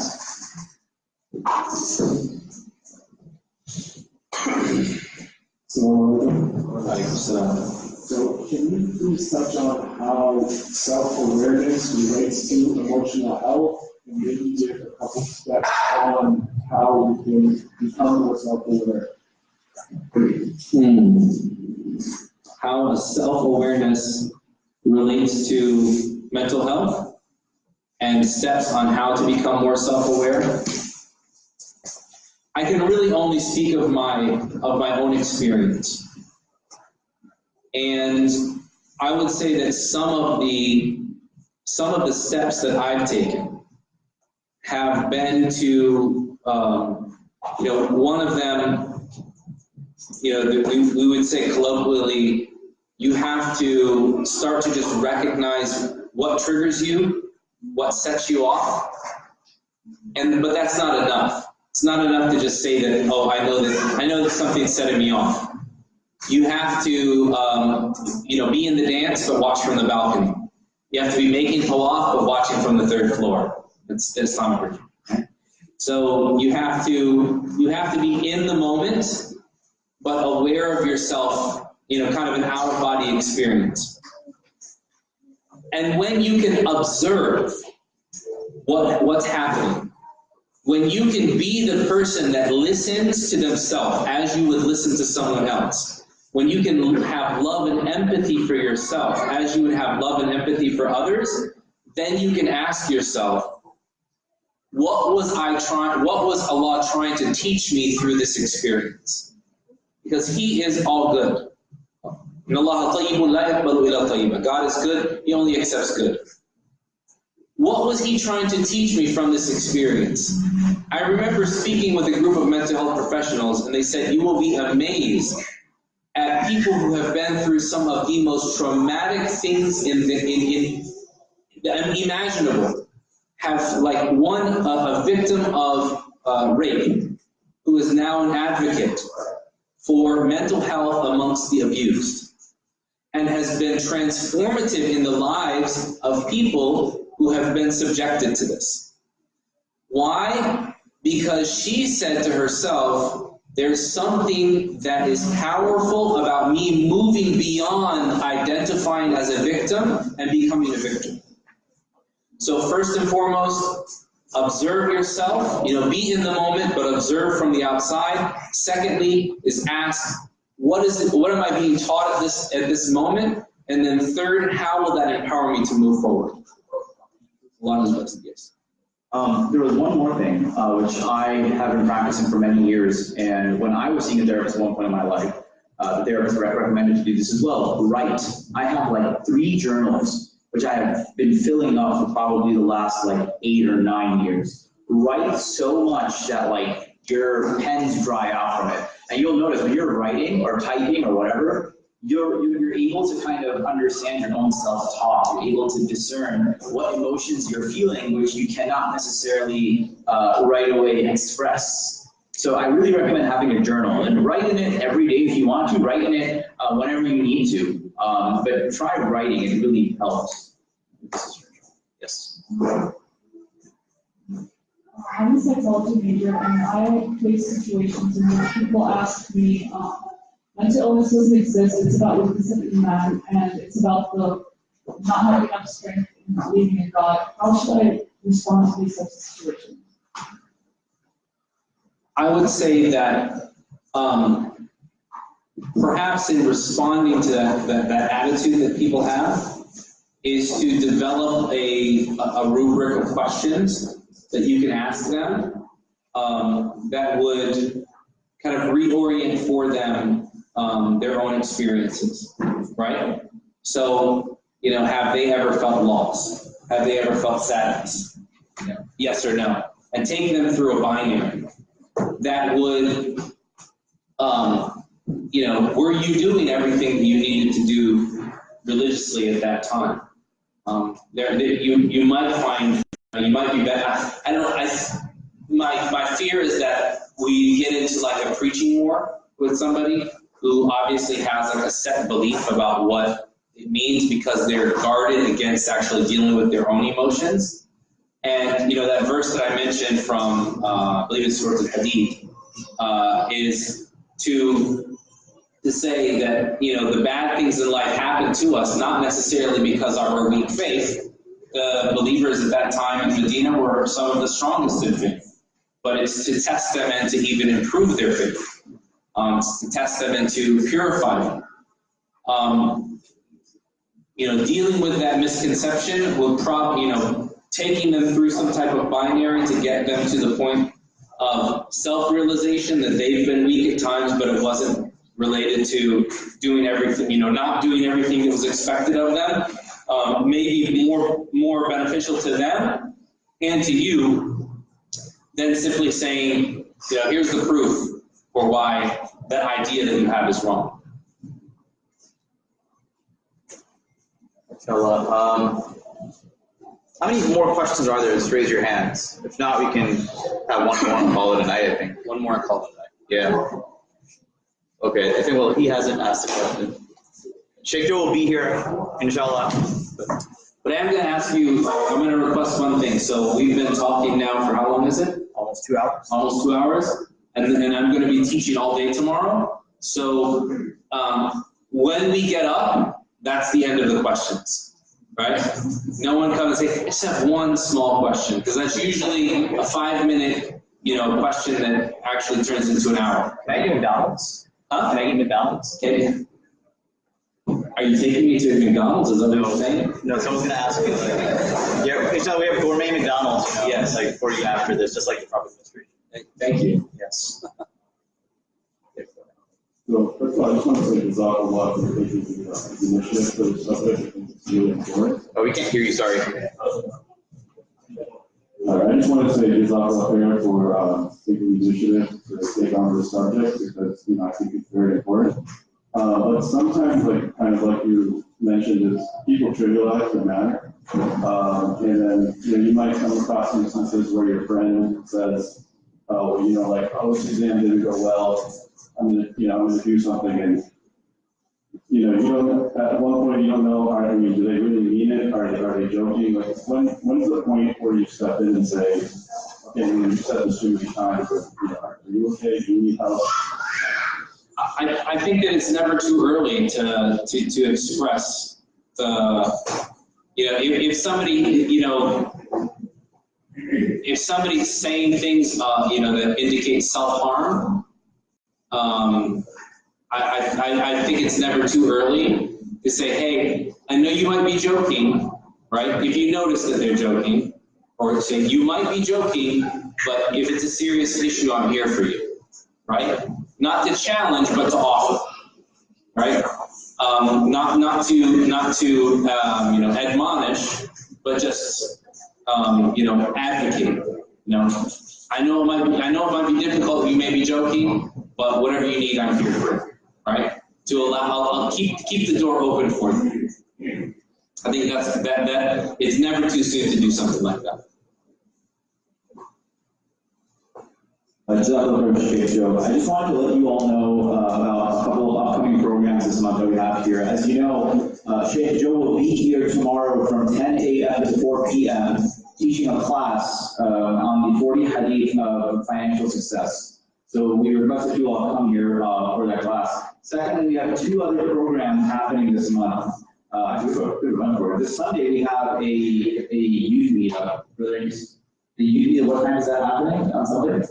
So can you please touch on how self-awareness relates to emotional health, and maybe give a couple steps on how we can become more self-aware? How self-awareness relates to mental health? And steps on how to become more self-aware. I can really only speak of my own experience, and I would say that some of the steps that I've taken have been to, one of them, we would say colloquially, you have to start to just recognize what triggers you, what sets you off, but that's not enough. It's not enough to just say that, oh, I know that something's setting me off. You have to, be in the dance, but watch from the balcony. You have to be making tawaf, but watching from the 3rd floor. It's Islamic. So you have to be in the moment, but aware of yourself, kind of an out-of-body experience. And when you can observe what's happening, when you can be the person that listens to themselves as you would listen to someone else, when you can have love and empathy for yourself as you would have love and empathy for others, then you can ask yourself, what was Allah trying to teach me through this experience? Because He is all good. God is good, He only accepts good. What was He trying to teach me from this experience? I remember speaking with a group of mental health professionals, and they said, you will be amazed at people who have been through some of the most traumatic things imaginable. Have like a victim of rape, who is now an advocate for mental health amongst the abused, and has been transformative in the lives of people who have been subjected to this. Why? Because she said to herself, there's something that is powerful about me moving beyond identifying as a victim and becoming a victim. So first and foremost, observe yourself, be in the moment, but observe from the outside. Secondly, is ask, what am I being taught at this moment? And then third, how will that empower me to move forward? A lot of those, yes. There was one more thing, which I have been practicing for many years, and when I was seeing a therapist at one point in my life, the therapist recommended to do this as well. Write. I have like 3 journals, which I have been filling up for probably the last like 8 or 9 years. Write so much that like your pens dry out from it. And you'll notice when you're writing or typing or whatever, you're able to kind of understand your own self-talk. You're able to discern what emotions you're feeling, which you cannot necessarily right away express. So I really recommend having a journal and write in it every day if you want to. Write in it whenever you need to. But try writing; it really helps. Yes. I'm a psychology major, and I face situations in which people ask me, mental illness doesn't exist, it's about weakness in man, and it's about the not having enough strength and not believing in God. How should I respond to these types of situations? I would say that perhaps in responding to that attitude that people have is to develop a rubric of questions that you can ask them that would kind of reorient for them their own experiences, right? So, have they ever felt loss? Have they ever felt sadness? Yes or no? And take them through a binary that would, were you doing everything that you needed to do religiously at that time? You might find, you might be better. My fear is that we get into like a preaching war with somebody who obviously has like a set belief about what it means because they're guarded against actually dealing with their own emotions. And that verse that I mentioned from I believe it's sort of Hadith is to say that the bad things in life happen to us not necessarily because of our weak faith. The believers at that time in Medina were some of the strongest in faith, but it's to test them and to even improve their faith. To test them and to purify them. Dealing with that misconception will probably, taking them through some type of binary to get them to the point of self-realization that they've been weak at times, but it wasn't related to doing everything, not doing everything that was expected of them, maybe more beneficial to them and to you than simply saying, here's the proof for why that idea that you have is wrong. So, how many more questions are there? Just raise your hands. If not, we can have one more and call it a night, I think. One more and call it a night. Yeah. Okay, I think, he hasn't asked the question. Sheikh Joe will be here, inshallah. But I'm going to ask you, I'm going to request one thing. So we've been talking now for how long is it? Almost 2 hours. Almost 2 hours. And I'm going to be teaching all day tomorrow. So when we get up, that's the end of the questions, right? No one comes and says, I just have one small question, because that's usually a 5-minute, question that actually turns into an hour. Can I get McDonald's? Huh? Can I get McDonald's? Okay. Are you taking me to McDonald's? Is that what you're saying? No, someone's going to ask me. So we have gourmet McDonald's, yes, like before you after this, just like the proper administration. Thank you. Yes. So, first of all, I just want to say Jazakallah for taking the initiative for the subject. It's really important. Oh, we can't hear you, sorry. I just want to say Jazakallah for taking the initiative to take on this subject because, I think it's very important. But sometimes, like you mentioned, is people trivialize the matter. And then, you might come across instances where your friend says, this exam didn't go well. I'm gonna do something, and you don't. At one point, you don't know. Do they really mean it? Are they joking? Like, when's the point where you step in and say, okay, you said this too many times, but are you okay? Do you need help? I think that it's never too early to express the, if somebody, if somebody's saying things, that indicate self-harm, I think it's never too early to say, hey, I know you might be joking, right? If you notice that they're joking, or say, you might be joking, but if it's a serious issue, I'm here for you, right? Not to challenge, but to offer, right? Not to admonish, but just advocate. I know it might be difficult. You may be joking, but whatever you need, I'm here for you, right? I'll keep the door open for you. I think that it's never too soon to do something like that. I just wanted to let you all know about a couple of upcoming programs this month that we have here. As you know, Sheikh Joe will be here tomorrow from 10 a.m. to 4 p.m. teaching a class on the 40 Hadith of financial success. So we request you all come here for that class. Secondly, we have two other programs happening this month. This Sunday we have a youth meetup. The youth meetup, what time is that happening on Sunday?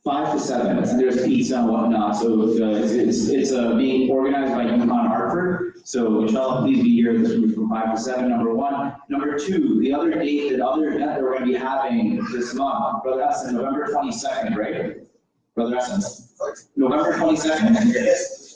5 to 7, and there's pizza and whatnot. So it's being organized by Nihal Khan Hartford. So inshallah, please be here this week from 5 to 7. Number one. Number two, the other event that we're going to be having this month, Brother Hassan, November 22nd, right? Brother Hassan, November 22nd.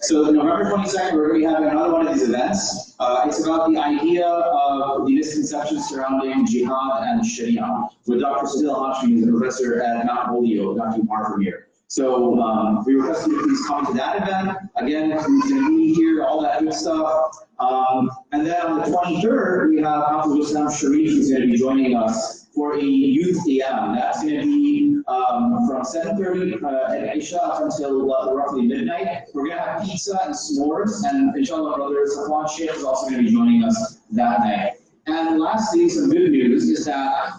So November 22nd, we're going to be having another one of these events. It's about the idea of the misconceptions surrounding jihad and Sharia with Dr. Sadil Hashmi, who's a professor at Mount Holyoke, not too far from here. So we request you to please come to that event. Again, who's going to be here, all that good stuff. And then on the 23rd, we have Abdul Islam Sharif, who's going to be joining us for a youth DM. That's going to be from 7:30 at Isha up until roughly midnight. We're going to have pizza and s'mores, and inshallah, Brother Safwan Sheikh is also going to be joining us that night. And lastly, some good news is that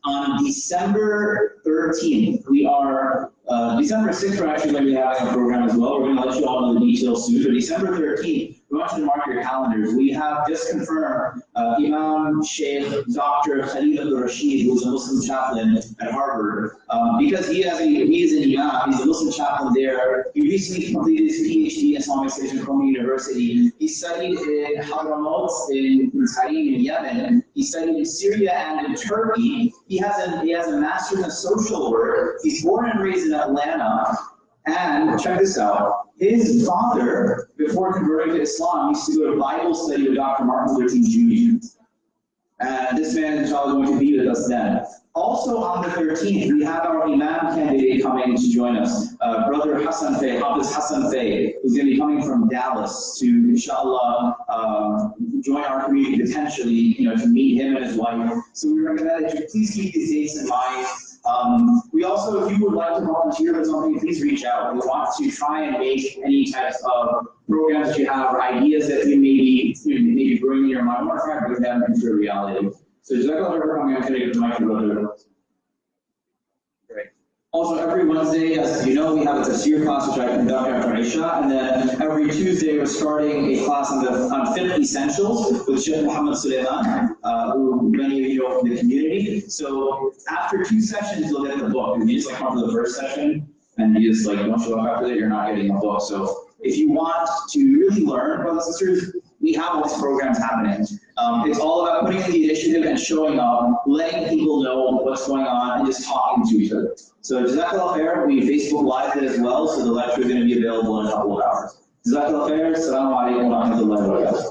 on December 13th, we are, December 6th, we're actually going to be having a program as well. We're going to let you all know the details soon. But December 13th, we want you to mark your calendars. We have just confirmed Imam Sheikh Dr. Khalid Abdul-Rashid, who's a Muslim chaplain at Harvard. Because he is an Imam, he's a Muslim chaplain there. He recently completed his PhD in Islamic Studies from Columbia University. He studied in Hadramaut in Tahrir in Yemen. He studied in Syria and in Turkey. He has a master's in social work. He's born and raised in Atlanta. And check this out. His father, before converting to Islam, used to go to Bible study with Dr. Martin Luther King Jr. And this man is probably going to be with us then. Also on the 13th, we have our Imam candidate coming to join us, Brother Hassan Faye, Hafiz Hassan Faye, who's going to be coming from Dallas to, inshallah, join our community potentially, to meet him and his wife. So we recommend that you please keep these dates in mind. We also, if you would like to volunteer with something, please reach out. We want to try and make any types of programs that you have or ideas that you maybe bring in your mind. We want to try and bring them into a reality. So Jazakallah for coming. I'm going to get the mic to Brother. Great. Also, every Wednesday, as you know, we have a tafsir class which I conduct after Isha, and then every Tuesday we're starting a class on fiqh essentials with Sheikh Muhammad Sulaiman, who many of you know from the community. So after 2 sessions, you'll get the book. If you just come for the first session and you just don't show up after that, you're not getting the book. So if you want to really learn, brothers and sisters, we have all these programs happening. It's all about putting in the initiative and showing up, letting people know what's going on, and just talking to each other. So Jazakallah Khair, we Facebook Live it as well, so the lecture is going to be available in a couple of hours. Jazakallah Khair, Assalamu alaikum wa rahmatullahi wa barakatuh.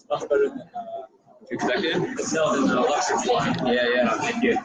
Much better than you expected? No, than the lecture one. Yeah, thank you.